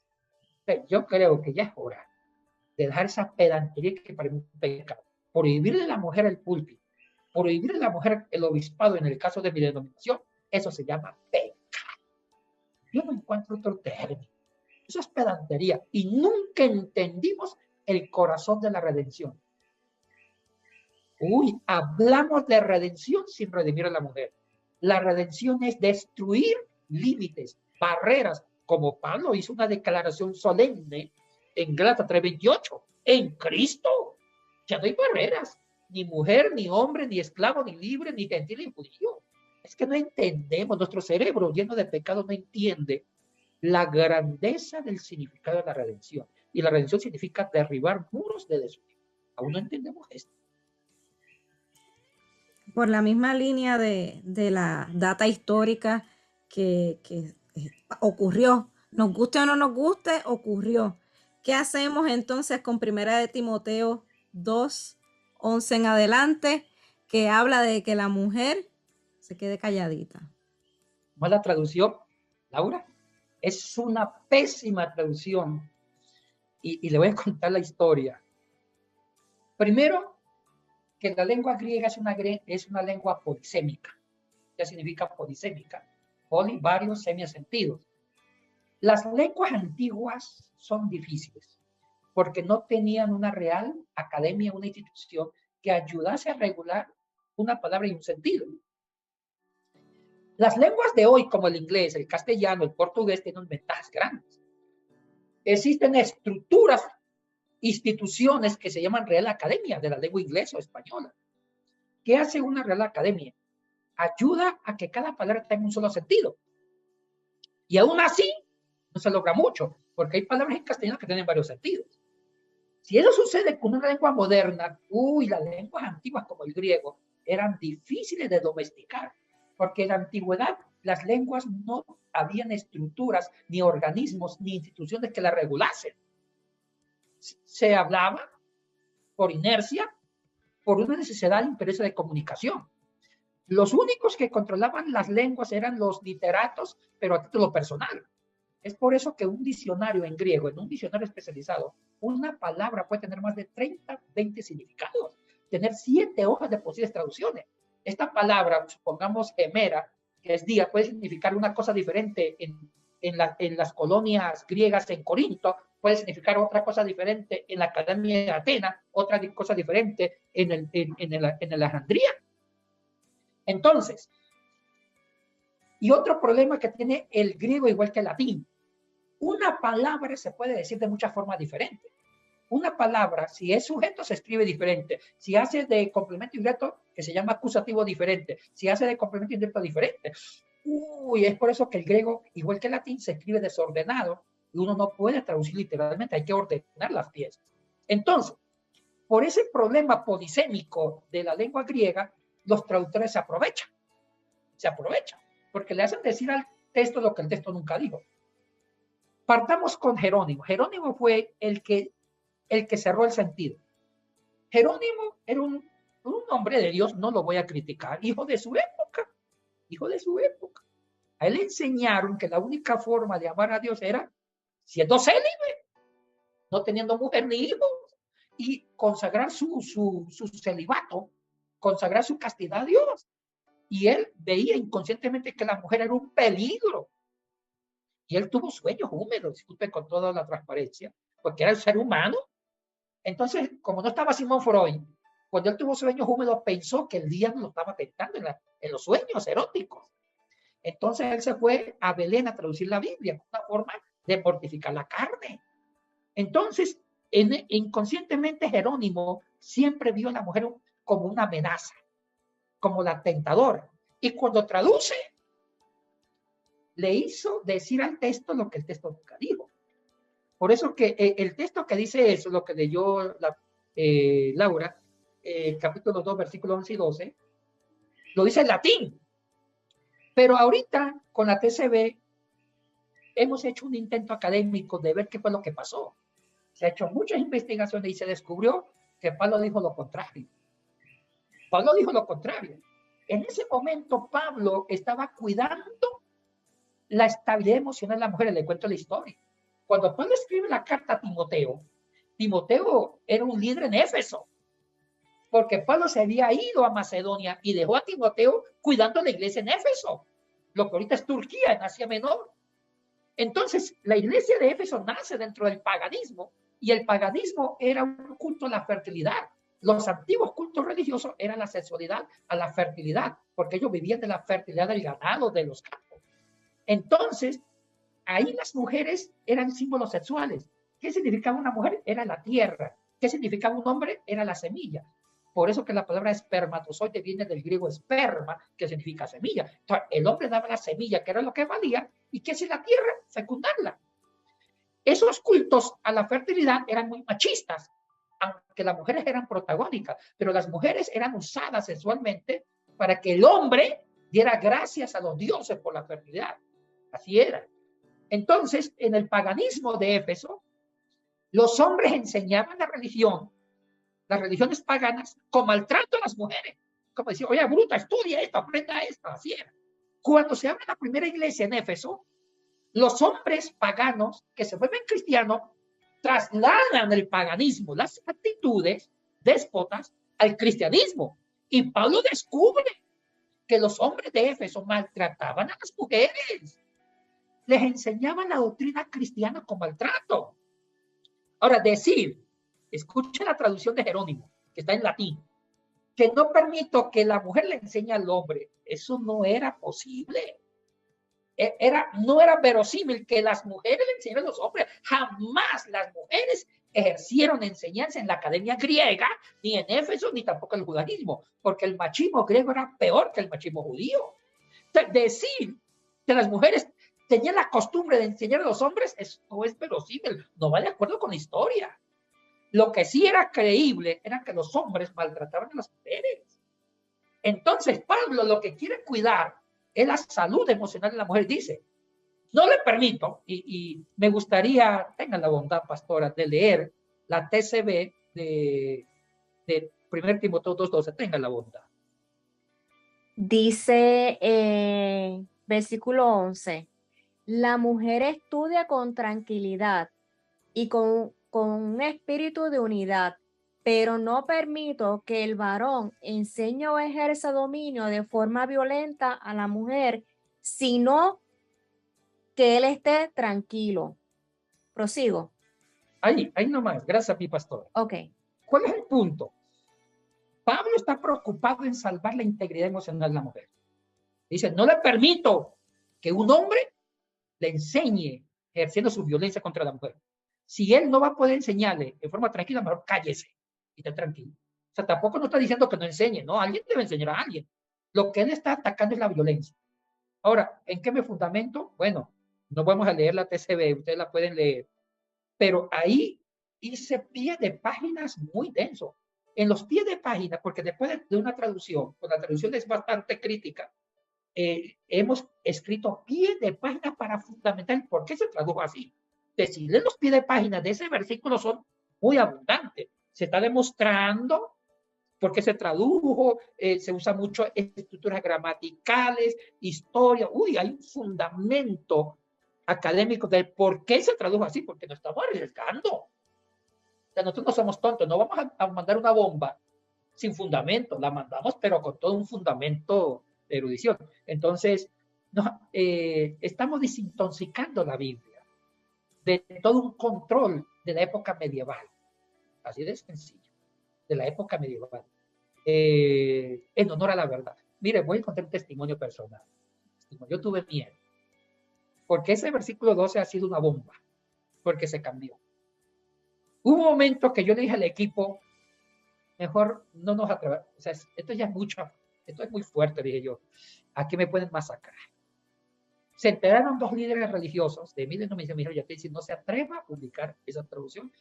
Entonces, yo creo que ya es hora de dejar esa pedantería que para mí es un pecado. Prohibirle a la mujer el púlpito, prohibirle a la mujer el obispado en el caso de mi denominación, eso se llama pecado. Yo no encuentro otro término. Eso es pedantería. Y nunca entendimos el corazón de la redención. Uy, hablamos de redención sin redimir a la mujer. La redención es destruir límites, barreras, como Pablo hizo una declaración solemne en Gálatas 3:28. En Cristo ya no hay barreras, ni mujer, ni hombre, ni esclavo, ni libre, ni gentil, ni judío. Es que no entendemos, nuestro cerebro lleno de pecado no entiende la grandeza del significado de la redención. Y la redención significa derribar muros de desunión. Aún no entendemos esto. Por la misma línea de la data histórica que ocurrió, nos guste o no nos guste, ocurrió. ¿Qué hacemos entonces con 1 de Timoteo 2:11 en adelante, que habla de que la mujer se quede calladita? ¿Cómo es la traducción, Laura? Es una pésima traducción. Y le voy a contar la historia. Primero, que la lengua griega es una lengua polisémica. ¿Qué significa polisémica? Poli, varios, sentidos. Las lenguas antiguas son difíciles porque no tenían una real academia, una institución que ayudase a regular una palabra y un sentido. Las lenguas de hoy, como el inglés, el castellano, el portugués, tienen ventajas grandes. Existen estructuras, instituciones que se llaman Real Academia de la lengua inglesa o española. ¿Qué hace una Real Academia? Ayuda a que cada palabra tenga un solo sentido. Y aún así, no se logra mucho, porque hay palabras en castellano que tienen varios sentidos. Si eso sucede con una lengua moderna, las lenguas antiguas como el griego eran difíciles de domesticar, porque en la antigüedad las lenguas no habían estructuras, ni organismos, ni instituciones que las regulasen. Se hablaba por inercia, por una necesidad imperiosa de comunicación. Los únicos que controlaban las lenguas eran los literatos, pero a título personal. Es por eso que un diccionario en griego, en un diccionario especializado, una palabra puede tener más de 30, 20 significados, tener 7 hojas de posibles traducciones. Esta palabra, supongamos hemera, que es día, puede significar una cosa diferente en las colonias griegas en Corinto, puede significar otra cosa diferente en la Academia de Atenas, otra cosa diferente en el Alejandría. Entonces, y otro problema que tiene el griego igual que el latín, una palabra se puede decir de muchas formas diferentes. Una palabra, si es sujeto, se escribe diferente. Si hace de complemento indirecto, que se llama acusativo, diferente. Si hace de complemento indirecto, diferente. Es por eso que el griego, igual que el latín, se escribe desordenado y uno no puede traducir literalmente, hay que ordenar las piezas. Entonces, por ese problema polisémico de la lengua griega, los traductores se aprovechan, porque le hacen decir al texto lo que el texto nunca dijo. Partamos con Jerónimo. Jerónimo fue el que cerró el sentido. Jerónimo era un hombre de Dios, no lo voy a criticar, hijo de su época. A él le enseñaron que la única forma de amar a Dios era siendo célibe, no teniendo mujer ni hijos, y consagrar su celibato, consagrar su castidad a Dios. Y él veía inconscientemente que la mujer era un peligro. Y él tuvo sueños húmedos, disculpe con toda la transparencia, porque era el ser humano. Entonces, como no estaba Sigmund Freud, cuando él tuvo sueños húmedos, pensó que el diablo lo estaba tentando en los sueños eróticos. Entonces, él se fue a Belén a traducir la Biblia, una forma de mortificar la carne. Entonces, inconscientemente, Jerónimo siempre vio a la mujer como una amenaza, como la tentadora. Y cuando traduce, le hizo decir al texto lo que el texto nunca dijo. Por eso que el texto que dice eso, lo que leyó Laura, capítulo 2, versículos 11 y 12, lo dice en latín. Pero ahorita, con la TCB, hemos hecho un intento académico de ver qué fue lo que pasó. Se ha hecho muchas investigaciones y se descubrió que Pablo dijo lo contrario. Pablo dijo lo contrario. En ese momento, Pablo estaba cuidando la estabilidad emocional de las mujeres. Le cuento la historia. Cuando Pablo escribe la carta a Timoteo, Timoteo era un líder en Éfeso, porque Pablo se había ido a Macedonia y dejó a Timoteo cuidando la iglesia en Éfeso, lo que ahorita es Turquía, en Asia Menor. Entonces, la iglesia de Éfeso nace dentro del paganismo, y el paganismo era un culto a la fertilidad. Los antiguos cultos religiosos eran la sexualidad a la fertilidad, porque ellos vivían de la fertilidad del ganado, de los campos. Entonces, ahí las mujeres eran símbolos sexuales. ¿Qué significaba una mujer? Era la tierra. ¿Qué significaba un hombre? Era la semilla. Por eso que la palabra espermatozoide viene del griego esperma, que significa semilla. Entonces, el hombre daba la semilla, que era lo que valía, y ¿qué hacía la tierra? Fecundarla. Esos cultos a la fertilidad eran muy machistas, aunque las mujeres eran protagónicas, pero las mujeres eran usadas sexualmente para que el hombre diera gracias a los dioses por la fertilidad. Así era. Entonces, en el paganismo de Éfeso, los hombres enseñaban las religiones paganas, con maltrato a las mujeres. Como decía, oye, bruta, estudia esto, aprenda esto. Así era. Cuando se abre la primera iglesia en Éfeso, los hombres paganos que se vuelven cristianos trasladan el paganismo, las actitudes déspotas, al cristianismo. Y Pablo descubre que los hombres de Éfeso maltrataban a las mujeres. Les enseñaban la doctrina cristiana con maltrato. Ahora, decir, escucha la traducción de Jerónimo, que está en latín, que no permito que la mujer le enseñe al hombre, eso no era posible. No era verosímil que las mujeres le enseñaran a los hombres. Jamás las mujeres ejercieron enseñanza en la academia griega, ni en Éfeso, ni tampoco en el judaísmo, porque el machismo griego era peor que el machismo judío. Entonces, decir que las mujeres tenían la costumbre de enseñar a los hombres, eso no es verosímil, no va de acuerdo con la historia. Lo que sí era creíble era que los hombres maltrataban a las mujeres. Entonces, Pablo lo que quiere cuidar es la salud emocional de la mujer. Dice, no le permito, y me gustaría, tengan la bondad, pastora, de leer la TCB de 1 Timoteo 2:12, tengan la bondad. Dice versículo 11, la mujer estudia con tranquilidad y con un espíritu de unidad, pero no permito que el varón enseñe o ejerza dominio de forma violenta a la mujer, sino que él esté tranquilo. Prosigo. Ahí nomás, gracias mi pastor. Ok. ¿Cuál es el punto? Pablo está preocupado en salvar la integridad emocional de la mujer. Dice, no le permito que un hombre le enseñe ejerciendo su violencia contra la mujer. Si él no va a poder enseñarle de forma tranquila, mejor cállese y esté tranquilo. O sea, tampoco no está diciendo que no enseñe, no, alguien debe enseñar a alguien. Lo que él está atacando es la violencia. Ahora, ¿en qué me fundamento? Bueno, no vamos a leer la TCB, ustedes la pueden leer, pero ahí hice pie de páginas muy denso. En los pies de página, porque después de una traducción, pues la traducción es bastante crítica, hemos escrito pie de página para fundamentar por qué se tradujo así. Si leen los pies de página de ese versículo son muy abundantes. Se está demostrando por qué se tradujo, se usa mucho estructuras gramaticales, historia. Uy, hay un fundamento académico del por qué se tradujo así, porque nos estamos arriesgando. O sea, nosotros no somos tontos, no vamos a mandar una bomba sin fundamento, la mandamos, pero con todo un fundamento de erudición. Entonces, estamos desintoxicando la Biblia de todo un control de la época medieval. Así de sencillo, de la época medieval. En honor a la verdad. Mire, voy a contar un testimonio personal. Yo tuve miedo. Porque ese versículo 12 ha sido una bomba. Porque se cambió. Hubo un momento que yo le dije al equipo, mejor no nos atrevamos. O sea, esto ya es mucho, esto es muy fuerte, dije yo. Aquí me pueden masacrar. Se enteraron dos líderes religiosos de mi denominación, ya te dicen, no se atreva a publicar esa traducción.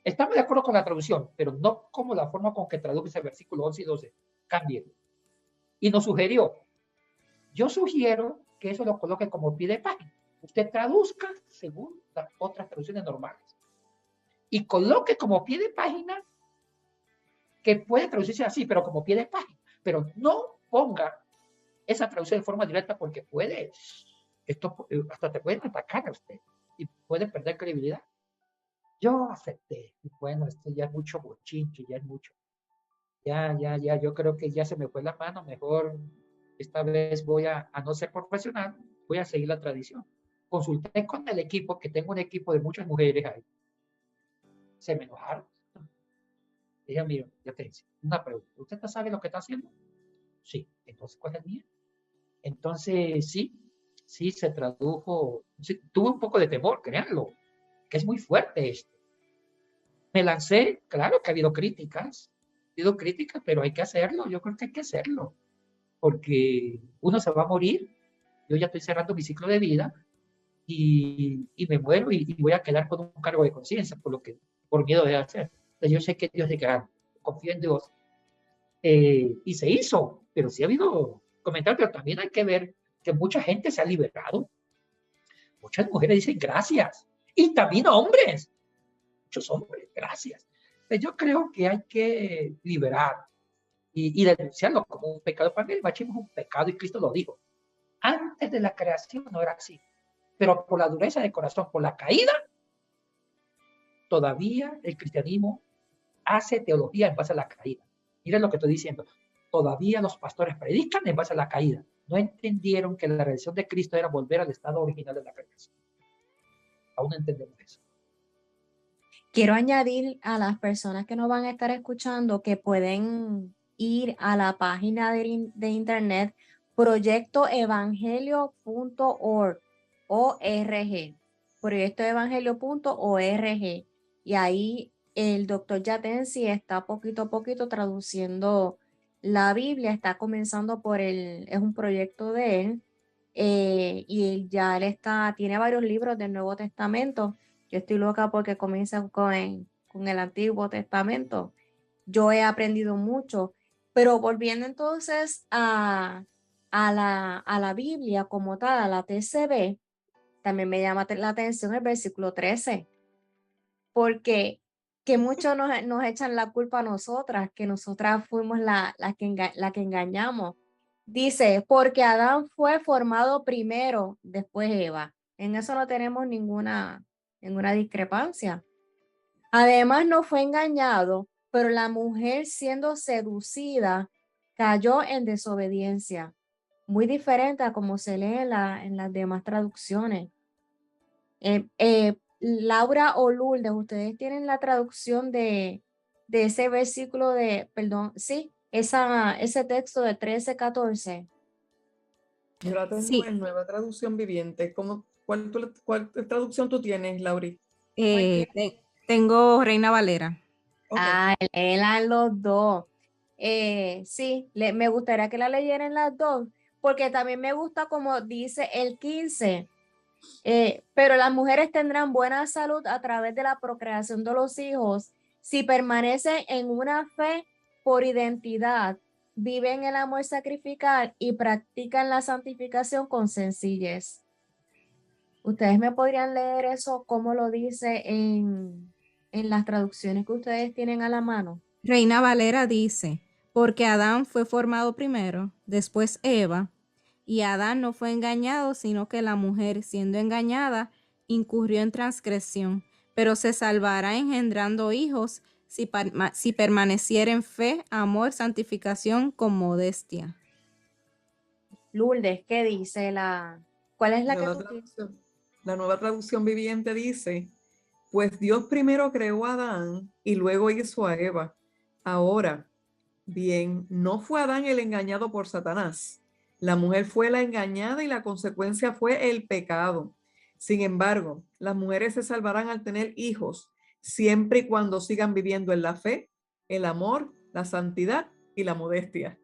Estamos de acuerdo con la traducción, pero no como la forma con que traduce el versículo 11 y 12. Cambien. Y nos sugirió, yo sugiero que eso lo coloque como pie de página. Usted traduzca según las otras traducciones normales. Y coloque como pie de página que puede traducirse así, pero como pie de página. Pero no ponga esa traducción de forma directa porque puede, esto hasta te pueden atacar a usted y puede perder credibilidad. Yo acepté. Y bueno, esto ya es mucho bochinche, ya es mucho. Ya, yo creo que ya se me fue la mano. Mejor esta vez voy a no ser profesional, voy a seguir la tradición. Consulté con el equipo, que tengo un equipo de muchas mujeres ahí. Se me enojaron. Dije, mira, ya te dice, una pregunta. ¿Usted sabe lo que está haciendo? Sí. Entonces, ¿cuál es el mío? Entonces, sí se tradujo. Sí, tuve un poco de temor, créanlo, que es muy fuerte esto. Me lancé, claro que ha habido críticas, pero hay que hacerlo, yo creo que hay que hacerlo, porque uno se va a morir, yo ya estoy cerrando mi ciclo de vida y me muero y voy a quedar con un cargo de conciencia por miedo de hacer. Entonces, yo sé que Dios es grande, confío en Dios, y se hizo, pero sí ha habido comentarios, pero también hay que ver que mucha gente se ha liberado, muchas mujeres dicen gracias, y también hombres, muchos hombres, gracias. Pues yo creo que hay que liberar y denunciarlo como un pecado. Para mí el machismo es un pecado y Cristo lo dijo. Antes de la creación no era así, pero por la dureza de corazón, por la caída, todavía el cristianismo hace teología en base a la caída. Miren lo que estoy diciendo. Todavía los pastores predican en base a la caída. No entendieron que la redención de Cristo era volver al estado original de la creación. Aún no entendemos eso. Quiero añadir a las personas que nos van a estar escuchando que pueden ir a la página de internet proyectoevangelio.org, proyectoevangelio.org, y ahí el doctor Yatensi está poquito a poquito traduciendo la Biblia, está comenzando es un proyecto de él, y ya él tiene varios libros del Nuevo Testamento. Yo estoy loca porque comienzan con el Antiguo Testamento. Yo he aprendido mucho, pero volviendo entonces a la Biblia como tal, a la TCB, también me llama la atención el versículo 13, porque que muchos nos echan la culpa a nosotras, que nosotras fuimos la que engañamos. Dice, porque Adán fue formado primero, después Eva. En eso no tenemos ninguna discrepancia. Además, no fue engañado, pero la mujer siendo seducida cayó en desobediencia. Muy diferente a como se lee en las demás traducciones. Laura o Lourdes, ustedes tienen la traducción de ese versículo ese texto de 13-14. Yo la tengo Sí, en Nueva Traducción Viviente. ¿Cuál traducción tú tienes, Lauri? tengo Reina Valera. Okay. Léelan los dos. Sí, me gustaría que la leyeran las dos, porque también me gusta como dice el 15. Pero las mujeres tendrán buena salud a través de la procreación de los hijos si permanecen en una fe por identidad, viven el amor sacrificial y practican la santificación con sencillez. ¿Ustedes me podrían leer eso como lo dice en las traducciones que ustedes tienen a la mano? Reina Valera dice, porque Adán fue formado primero, después Eva, y Adán no fue engañado, sino que la mujer, siendo engañada, incurrió en transgresión, pero se salvará engendrando hijos si permaneciera en fe, amor, santificación con modestia. Lourdes, ¿qué dice cuál es la que tú tienes? La Nueva Traducción Viviente dice, pues Dios primero creó a Adán y luego hizo a Eva. Ahora, bien, no fue Adán el engañado por Satanás. La mujer fue la engañada y la consecuencia fue el pecado. Sin embargo, las mujeres se salvarán al tener hijos, siempre y cuando sigan viviendo en la fe, el amor, la santidad y la modestia.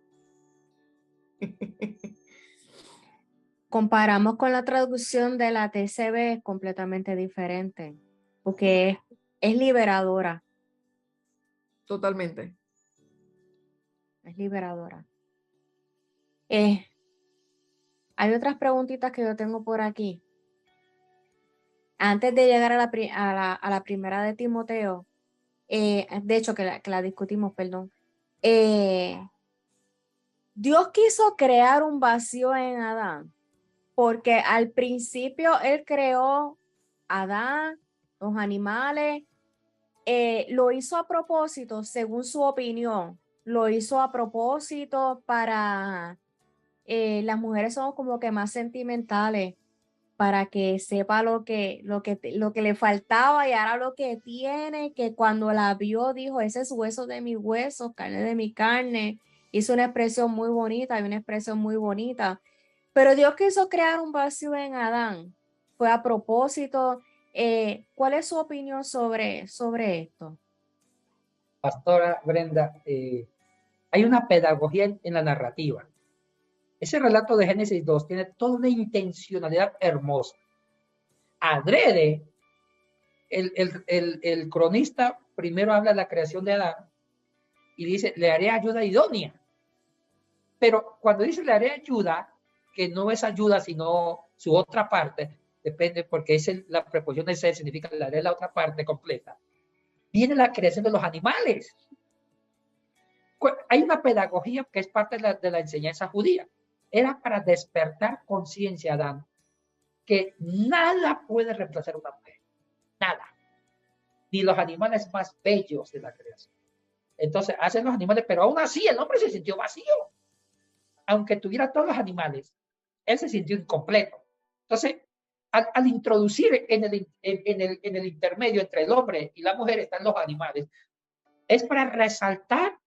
comparamos con la traducción de la TCB, es completamente diferente, porque es liberadora, Totalmente. es liberadora. Hay otras preguntitas que yo tengo por aquí. Antes de llegar a la primera de Timoteo, de hecho que la discutimos, perdón. Dios quiso crear un vacío en Adán, porque al principio él creó a Adán, los animales, lo hizo a propósito, según su opinión, lo hizo a propósito para, las mujeres son como que más sentimentales, para que sepa lo que le faltaba y ahora lo que tiene, que cuando la vio dijo, ese es hueso de mis huesos, carne de mi carne. Hizo una expresión muy bonita y una expresión muy bonita. Pero Dios quiso crear un vacío en Adán. Fue a propósito. ¿Cuál es su opinión sobre esto? Pastora Brenda, hay una pedagogía en la narrativa. Ese relato de Génesis 2 tiene toda una intencionalidad hermosa. Adrede, el cronista primero habla de la creación de Adán y dice, le haré ayuda idónea. Pero cuando dice le haré ayuda, que no es ayuda, sino su otra parte, depende, porque es la preposición de ser, significa le haré la otra parte completa. Viene la creación de los animales. Hay una pedagogía que es parte de la enseñanza judía. Era para despertar conciencia, Adán, que nada puede reemplazar una mujer. Nada. Ni los animales más bellos de la creación. Entonces, hacen los animales, pero aún así el hombre se sintió vacío. Aunque tuviera todos los animales, él se sintió incompleto. Entonces, al introducir en el intermedio entre el hombre y la mujer están los animales, es para resaltar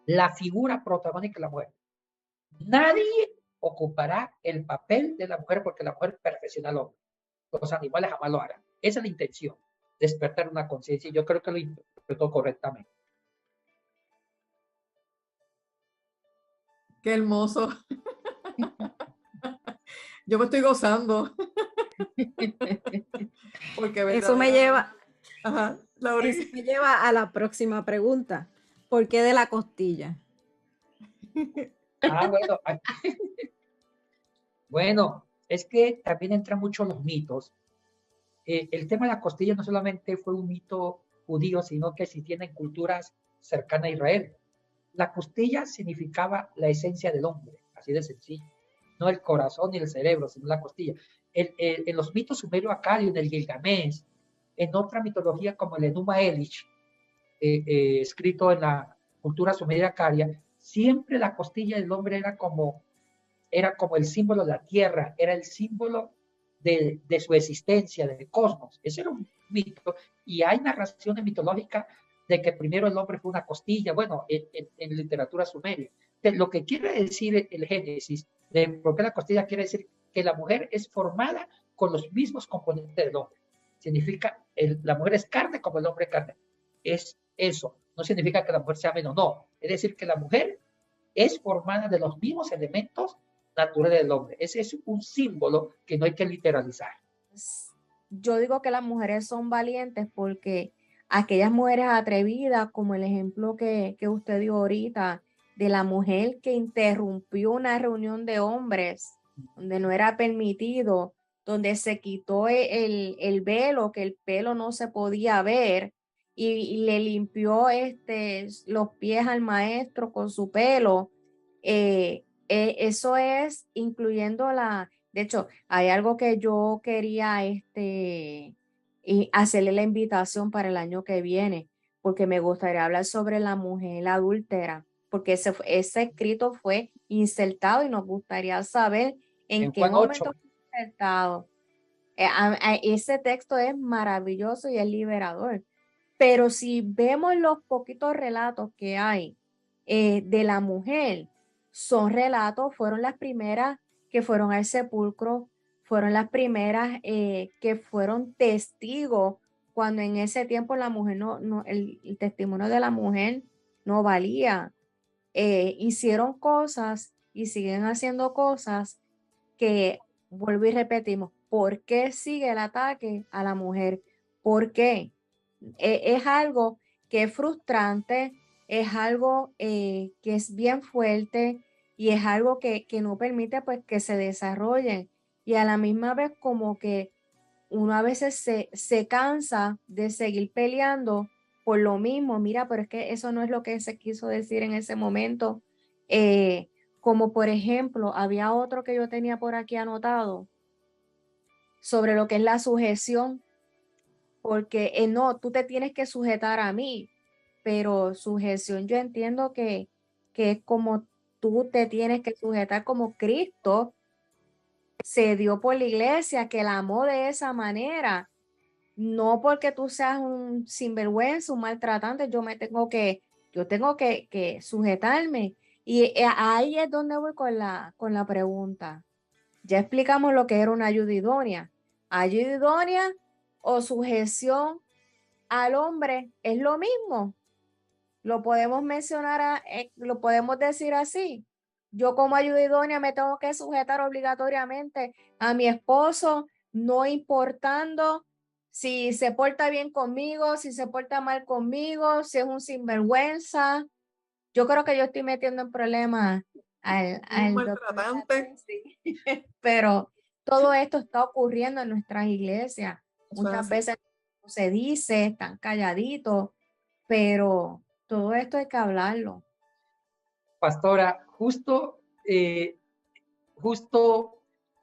la figura protagónica de la mujer. Nadie ocupará el papel de la mujer porque la mujer perfecciona al hombre. Los animales jamás lo harán. Esa es la intención, despertar una conciencia, y yo creo que lo interpretó correctamente. Qué hermoso. Yo me estoy gozando. Porque Eso me lleva, Ajá, eso me lleva a la próxima pregunta. ¿Por qué de la costilla? Bueno. Bueno, es que también entran mucho los mitos. El tema de la costilla no solamente fue un mito judío, sino que si tienen culturas cercanas a Israel. La costilla significaba la esencia del hombre, así de sencillo. No el corazón ni el cerebro, sino la costilla. En los mitos sumerio-acadio, en el Gilgamesh, en otra mitología como el Enuma Elish, escrito en la cultura sumerio-acadia, siempre la costilla del hombre era como el símbolo de la tierra, era el símbolo de su existencia, del cosmos. Ese era un mito. Y hay narraciones mitológicas de que primero el hombre fue una costilla, bueno, en literatura sumeria. Entonces, lo que quiere decir el Génesis, de por qué la costilla, quiere decir que la mujer es formada con los mismos componentes del hombre. Significa, la mujer es carne como el hombre es carne. Es eso. No significa que la mujer sea menos, no. Es decir, que la mujer es formada de los mismos elementos naturales del hombre. Ese es un símbolo que no hay que literalizar. Yo digo que las mujeres son valientes porque aquellas mujeres atrevidas, como el ejemplo que usted dio ahorita, de la mujer que interrumpió una reunión de hombres donde no era permitido, donde se quitó el velo, que el pelo no se podía ver, y le limpió los pies al maestro con su pelo. Eso es incluyendo de hecho, hay algo que yo quería y hacerle la invitación para el año que viene, porque me gustaría hablar sobre la mujer adúltera, porque ese escrito fue insertado y nos gustaría saber en qué Juan 8. momento fue insertado. Ese texto es maravilloso y es liberador. Pero si vemos los poquitos relatos que hay de la mujer, fueron las primeras que fueron al sepulcro, fueron las primeras que fueron testigos cuando en ese tiempo la mujer el testimonio de la mujer no valía. Hicieron cosas y siguen haciendo cosas que, vuelvo y repetimos, ¿por qué sigue el ataque a la mujer? ¿Por qué? Es algo que es frustrante, es algo que es bien fuerte y es algo que no permite pues que se desarrollen. Y a la misma vez como que uno a veces se cansa de seguir peleando por lo mismo. Mira, pero es que eso no es lo que se quiso decir en ese momento. Como por ejemplo, había otro que yo tenía por aquí anotado sobre lo que es la sujeción, porque no, tú te tienes que sujetar a mí, pero sujeción yo entiendo que es como tú te tienes que sujetar como Cristo se dio por la iglesia, que la amó de esa manera. No porque tú seas un sinvergüenza, un maltratante, yo tengo que sujetarme. Y ahí es donde voy con la pregunta. Ya explicamos lo que era una ayuda idónea. Ayuda idónea o sujeción al hombre es lo mismo. Lo podemos mencionar, lo podemos decir así. Yo como ayuda idónea me tengo que sujetar obligatoriamente a mi esposo, no importando si se porta bien conmigo, si se porta mal conmigo, si es un sinvergüenza. Yo creo que yo estoy metiendo en problemas al doctor maltratante. sí. Pero todo esto está ocurriendo en nuestras iglesias. Muchas veces no se dice, están calladitos, pero todo esto hay que hablarlo. Pastora, justo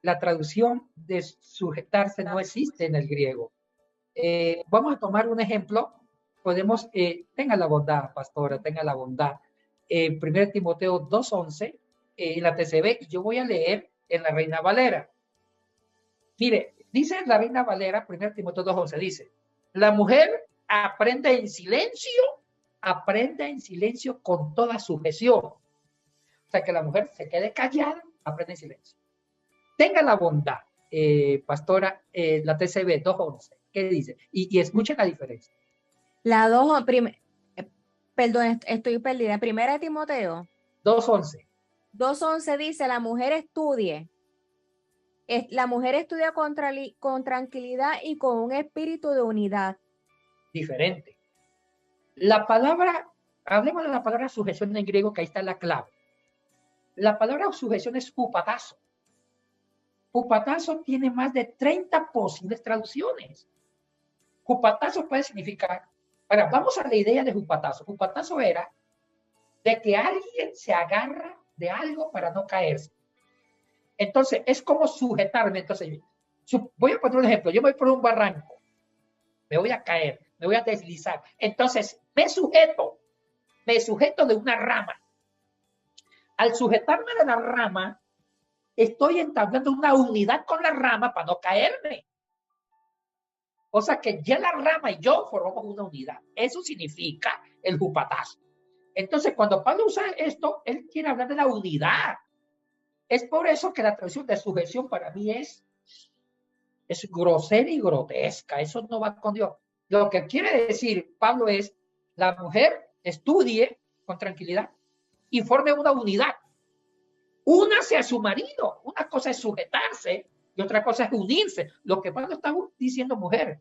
la traducción de sujetarse no existe en el griego. Vamos a tomar un ejemplo. Podemos, tenga la bondad, pastora, tenga la bondad. 1 Timoteo 2:11, en la TCB, y yo voy a leer en la Reina Valera. Mire, dice la Reina Valera, 1 Timoteo 2:11, dice, la mujer aprende en silencio con toda sujeción. O sea, que la mujer se quede callada, aprende en silencio. Tenga la bondad, pastora, la TCB 2:11, ¿qué dice? Y escuchen la diferencia. La 2, perdón, estoy perdida. 1 Timoteo 2:11. 2:11 dice, la mujer estudie. La mujer estudia con tranquilidad y con un espíritu de unidad. Diferente. La palabra, hablemos de la palabra sujeción en griego, que ahí está la clave. La palabra sujeción es hupatazo. Hupatazo tiene más de 30 posibles traducciones. Hupatazo puede significar, ahora vamos a la idea de hupatazo. Hupatazo era de que alguien se agarra de algo para no caerse. Entonces, es como sujetarme. Entonces, voy a poner un ejemplo. Yo voy por un barranco, me voy a caer, me voy a deslizar. Entonces, me sujeto de una rama. Al sujetarme de la rama, estoy entablando una unidad con la rama para no caerme. O sea que ya la rama y yo formamos una unidad. Eso significa el jupatazo. Entonces, cuando Pablo usa esto, él quiere hablar de la unidad. Es por eso que la traducción de sujeción para mí es grosera y grotesca. Eso no va con Dios. Lo que quiere decir Pablo es, la mujer estudie con tranquilidad y forme una unidad. Únase a su marido. Una cosa es sujetarse y otra cosa es unirse. Lo que Pablo está diciendo, mujer,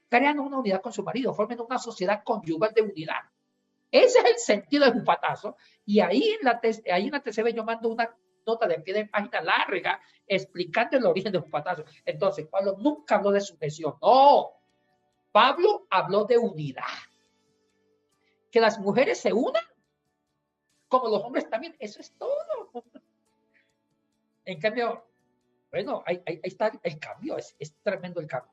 crean una unidad con su marido, formen una sociedad conyugal de unidad. Ese es el sentido del jupatazo. Y ahí en la TCB yo mando una nota de pie de página larga explicando el origen del jupatazo. Entonces, Pablo nunca habló de sujeción. No, Pablo habló de unidad. Que las mujeres se unan, como los hombres también. Eso es todo. En cambio, bueno, ahí está el cambio. Es tremendo el cambio.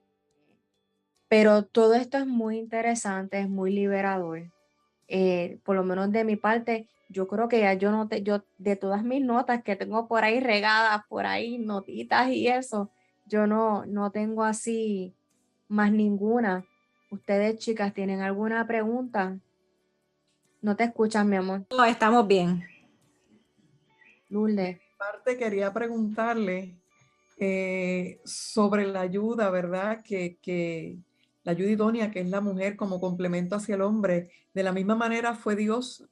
Pero todo esto es muy interesante, es muy liberador. Por lo menos de mi parte, yo creo que ya yo de todas mis notas que tengo por ahí regadas, por ahí notitas y eso, yo no tengo así más ninguna. Ustedes, chicas, ¿tienen alguna pregunta? No te escuchan, mi amor. No, estamos bien. Lourdes. Parte quería preguntarle sobre la ayuda, ¿verdad? Que la ayuda idónea, que es la mujer como complemento hacia el hombre. De la misma manera fue Dios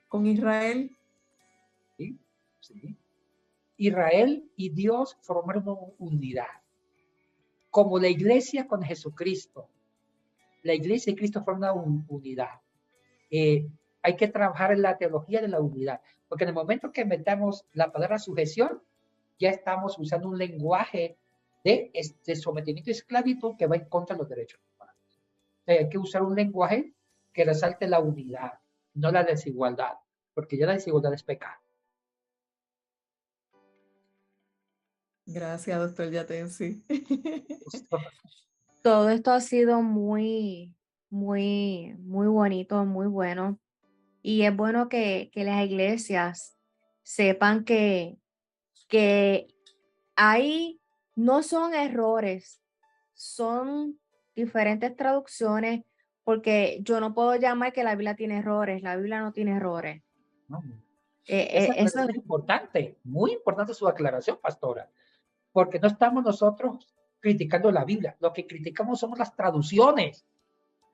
con Israel. Sí, sí. Israel y Dios formaron una unidad. Como la iglesia con Jesucristo. La iglesia y Cristo forman una unidad. Hay que trabajar en la teología de la unidad, porque en el momento que metamos la palabra sujeción, ya estamos usando un lenguaje de sometimiento y esclavitud que va en contra de los derechos humanos. Hay que usar un lenguaje que resalte la unidad, no la desigualdad, porque ya la desigualdad es pecado. Gracias, doctor Yatensi. Todo esto ha sido muy bonito, muy bueno. Y es bueno que las iglesias sepan que ahí no son errores, son diferentes traducciones, porque yo no puedo llamar que la Biblia tiene errores, la Biblia no tiene errores. No. Eso Esa es importante, muy importante su aclaración, pastora, porque no estamos nosotros criticando la Biblia, lo que criticamos son las traducciones,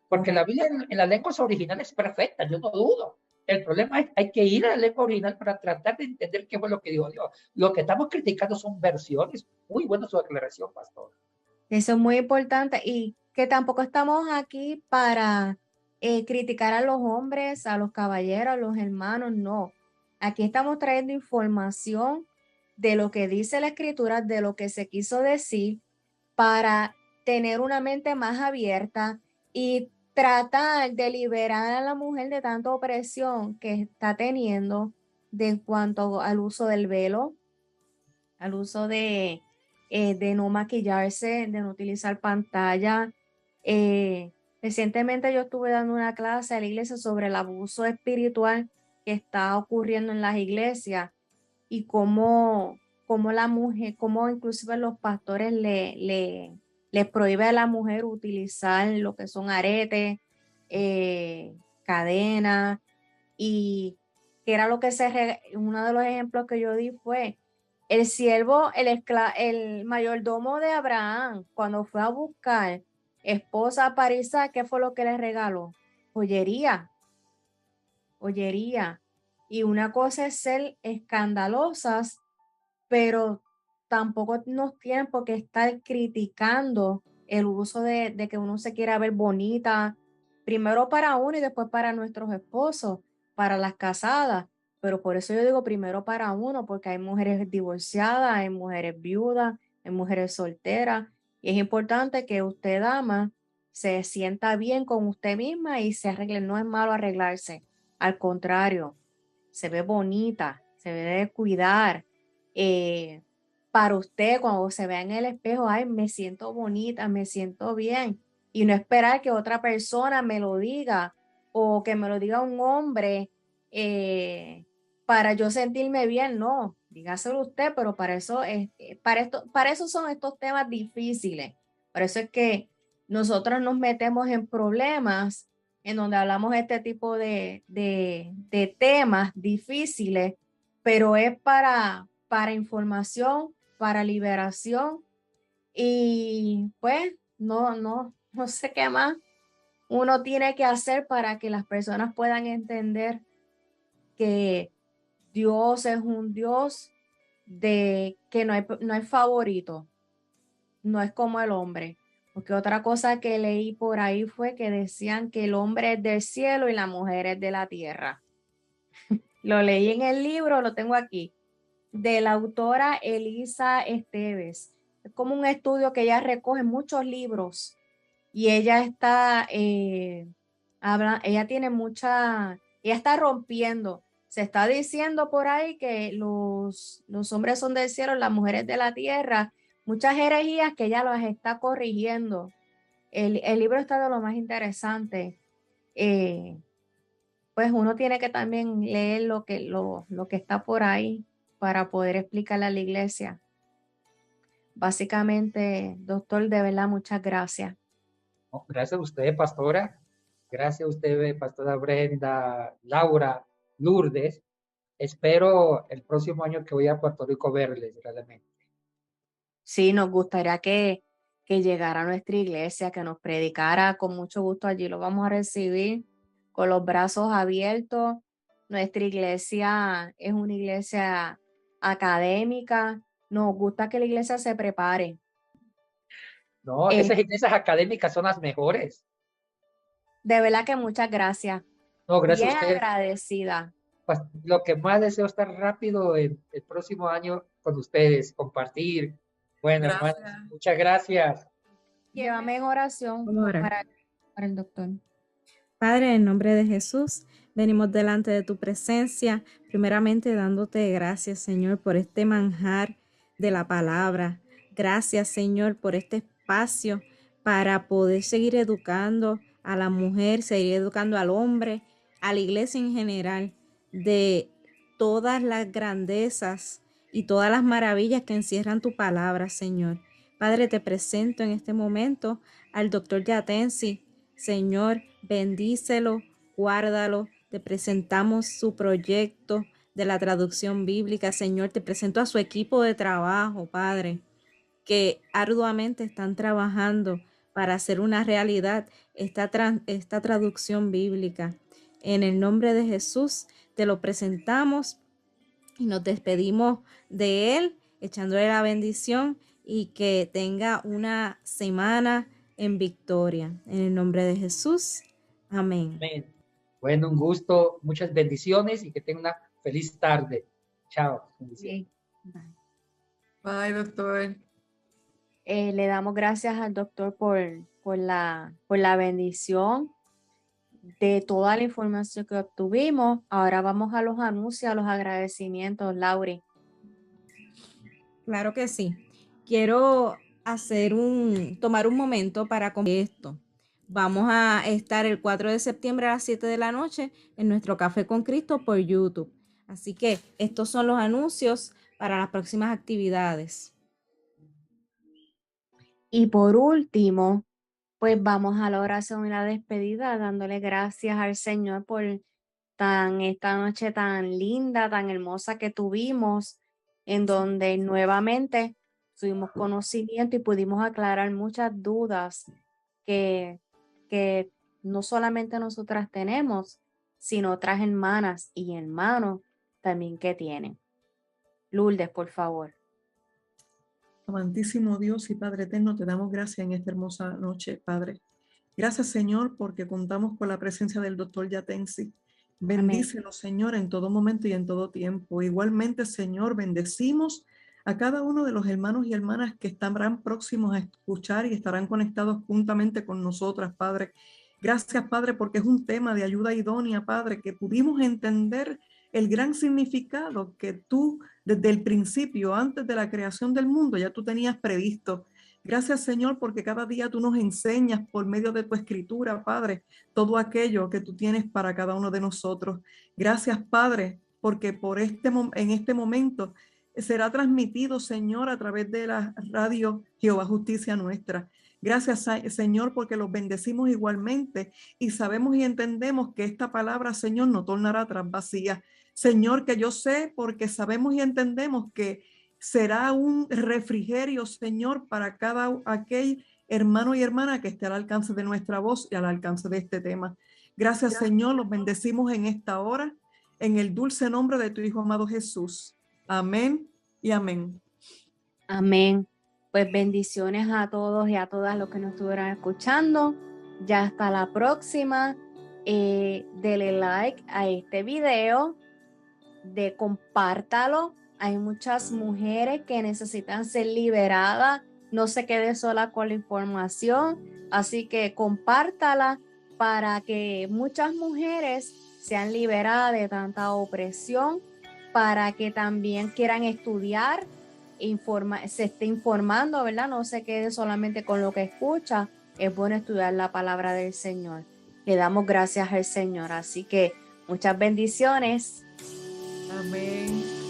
porque la Biblia en las lenguas originales es perfecta, yo no dudo. El problema es hay que ir a la lengua original para tratar de entender qué fue lo que dijo Dios. Lo que estamos criticando son versiones. Muy buena su aclaración, pastor. Eso es muy importante y que tampoco estamos aquí para criticar a los hombres, a los caballeros, a los hermanos, no. Aquí estamos trayendo información de lo que dice la escritura, de lo que se quiso decir para tener una mente más abierta y tratar de liberar a la mujer de tanta opresión que está teniendo en cuanto al uso del velo, al uso de no maquillarse, de no utilizar pantalla. Recientemente yo estuve dando una clase a la iglesia sobre el abuso espiritual que está ocurriendo en las iglesias y cómo la mujer, cómo inclusive los pastores le prohíbe a la mujer utilizar lo que son aretes, cadenas, y que era lo que uno de los ejemplos que yo di fue el siervo, el mayordomo de Abraham, cuando fue a buscar esposa para Isaac, ¿qué fue lo que le regaló? Joyería. Y una cosa es ser escandalosas, pero tampoco nos tienen por qué estar criticando el uso de que uno se quiera ver bonita, primero para uno y después para nuestros esposos, para las casadas. Pero por eso yo digo primero para uno, porque hay mujeres divorciadas, hay mujeres viudas, hay mujeres solteras. Y es importante que usted, dama, se sienta bien con usted misma y se arregle. No es malo arreglarse. Al contrario, se ve bonita, se debe cuidar. Para usted, cuando se vea en el espejo, ay, me siento bonita, me siento bien. Y no esperar que otra persona me lo diga o que me lo diga un hombre para yo sentirme bien. No, dígaselo usted, pero para eso para eso son estos temas difíciles. Por eso es que nosotros nos metemos en problemas en donde hablamos este tipo de temas difíciles, pero es para información, para liberación y pues no sé qué más uno tiene que hacer para que las personas puedan entender que Dios es un Dios de que no hay favorito, no es como el hombre. Porque otra cosa que leí por ahí fue que decían que el hombre es del cielo y la mujer es de la tierra. Lo leí en el libro, lo tengo aquí, de la autora Elisa Esteves. Es como un estudio que ella recoge muchos libros y ella está, ella tiene ella está rompiendo. Se está diciendo por ahí que los hombres son del cielo, las mujeres de la tierra. Muchas herejías que ella las está corrigiendo. El libro está de lo más interesante. Pues uno tiene que también leer lo que está por ahí para poder explicarle a la iglesia. Básicamente, doctor, de verdad, muchas gracias. Gracias a usted, pastora. Gracias a usted, pastora Brenda, Laura, Lourdes. Espero el próximo año que voy a Puerto Rico verles realmente. Sí, nos gustaría que llegara a nuestra iglesia, que nos predicara con mucho gusto allí. Lo vamos a recibir con los brazos abiertos. Nuestra iglesia es una iglesia académica. Nos gusta que la iglesia se prepare. No, esas iglesias académicas son las mejores. De verdad que muchas gracias. No, gracias a Bien usted. agradecida. Pues, lo que más deseo es estar rápido el próximo año con ustedes, compartir. Bueno, hermanos, Gracias. muchas gracias. Llévame en oración Vamos a orar. para el doctor. Padre, en nombre de Jesús, venimos delante de tu presencia, primeramente dándote gracias, Señor, por este manjar de la palabra. Gracias, Señor, por este espacio para poder seguir educando a la mujer, seguir educando al hombre, a la iglesia en general, de todas las grandezas y todas las maravillas que encierran tu palabra, Señor. Padre, te presento en este momento al doctor Yatensi. Señor, bendícelo, guárdalo. Te presentamos su proyecto de la traducción bíblica. Señor, te presento a su equipo de trabajo, Padre, que arduamente están trabajando para hacer una realidad esta traducción bíblica. En el nombre de Jesús te lo presentamos y nos despedimos de él, echándole la bendición y que tenga una semana en victoria. En el nombre de Jesús. Amén. Amén. Bueno, un gusto, muchas bendiciones y que tenga una feliz tarde. Chao. Bendiciones. Bye. Bye, doctor. Le damos gracias al doctor por la bendición de toda la información que obtuvimos. Ahora vamos a los anuncios, a los agradecimientos, Lauri. Claro que sí. Quiero tomar un momento para compartir esto. Vamos a estar el 4 de septiembre a las 7 de la noche en nuestro Café con Cristo por YouTube. Así que estos son los anuncios para las próximas actividades. Y por último, pues vamos a la oración y la despedida, dándole gracias al Señor por esta noche tan linda, tan hermosa que tuvimos, en donde nuevamente tuvimos conocimiento y pudimos aclarar muchas dudas que no solamente nosotras tenemos, sino otras hermanas y hermanos también que tienen. Lourdes, por favor. Amantísimo Dios y Padre eterno, te damos gracias en esta hermosa noche, Padre. Gracias, Señor, porque contamos con la presencia del doctor Yatensi. Bendícelo, Señor, en todo momento y en todo tiempo. Igualmente, Señor, bendecimos a cada uno de los hermanos y hermanas que estarán próximos a escuchar y estarán conectados juntamente con nosotras, Padre. Gracias, Padre, porque es un tema de ayuda idónea, Padre, que pudimos entender el gran significado que tú, desde el principio, antes de la creación del mundo, ya tú tenías previsto. Gracias, Señor, porque cada día tú nos enseñas por medio de tu escritura, Padre, todo aquello que tú tienes para cada uno de nosotros. Gracias, Padre, porque en este momento será transmitido, Señor, a través de la radio Jehová Justicia Nuestra. Gracias, Señor, porque los bendecimos igualmente y sabemos y entendemos que esta palabra, Señor, no tornará atrás vacía. Señor, que yo sé, porque sabemos y entendemos que será un refrigerio, Señor, para cada aquel hermano y hermana que esté al alcance de nuestra voz y al alcance de este tema. Gracias, Señor, los bendecimos en esta hora, en el dulce nombre de tu Hijo amado Jesús. Amén y amén. Amén. Pues bendiciones a todos y a todas los que nos estuvieran escuchando. Ya hasta la próxima. Dele like a este video, compártalo. Hay muchas mujeres que necesitan ser liberadas. No se quede sola con la información. Así que compártala para que muchas mujeres sean liberadas de tanta opresión, para que también quieran estudiar, se esté informando, ¿verdad? No se quede solamente con lo que escucha. Es bueno estudiar la palabra del Señor. Le damos gracias al Señor. Así que muchas bendiciones. Amén.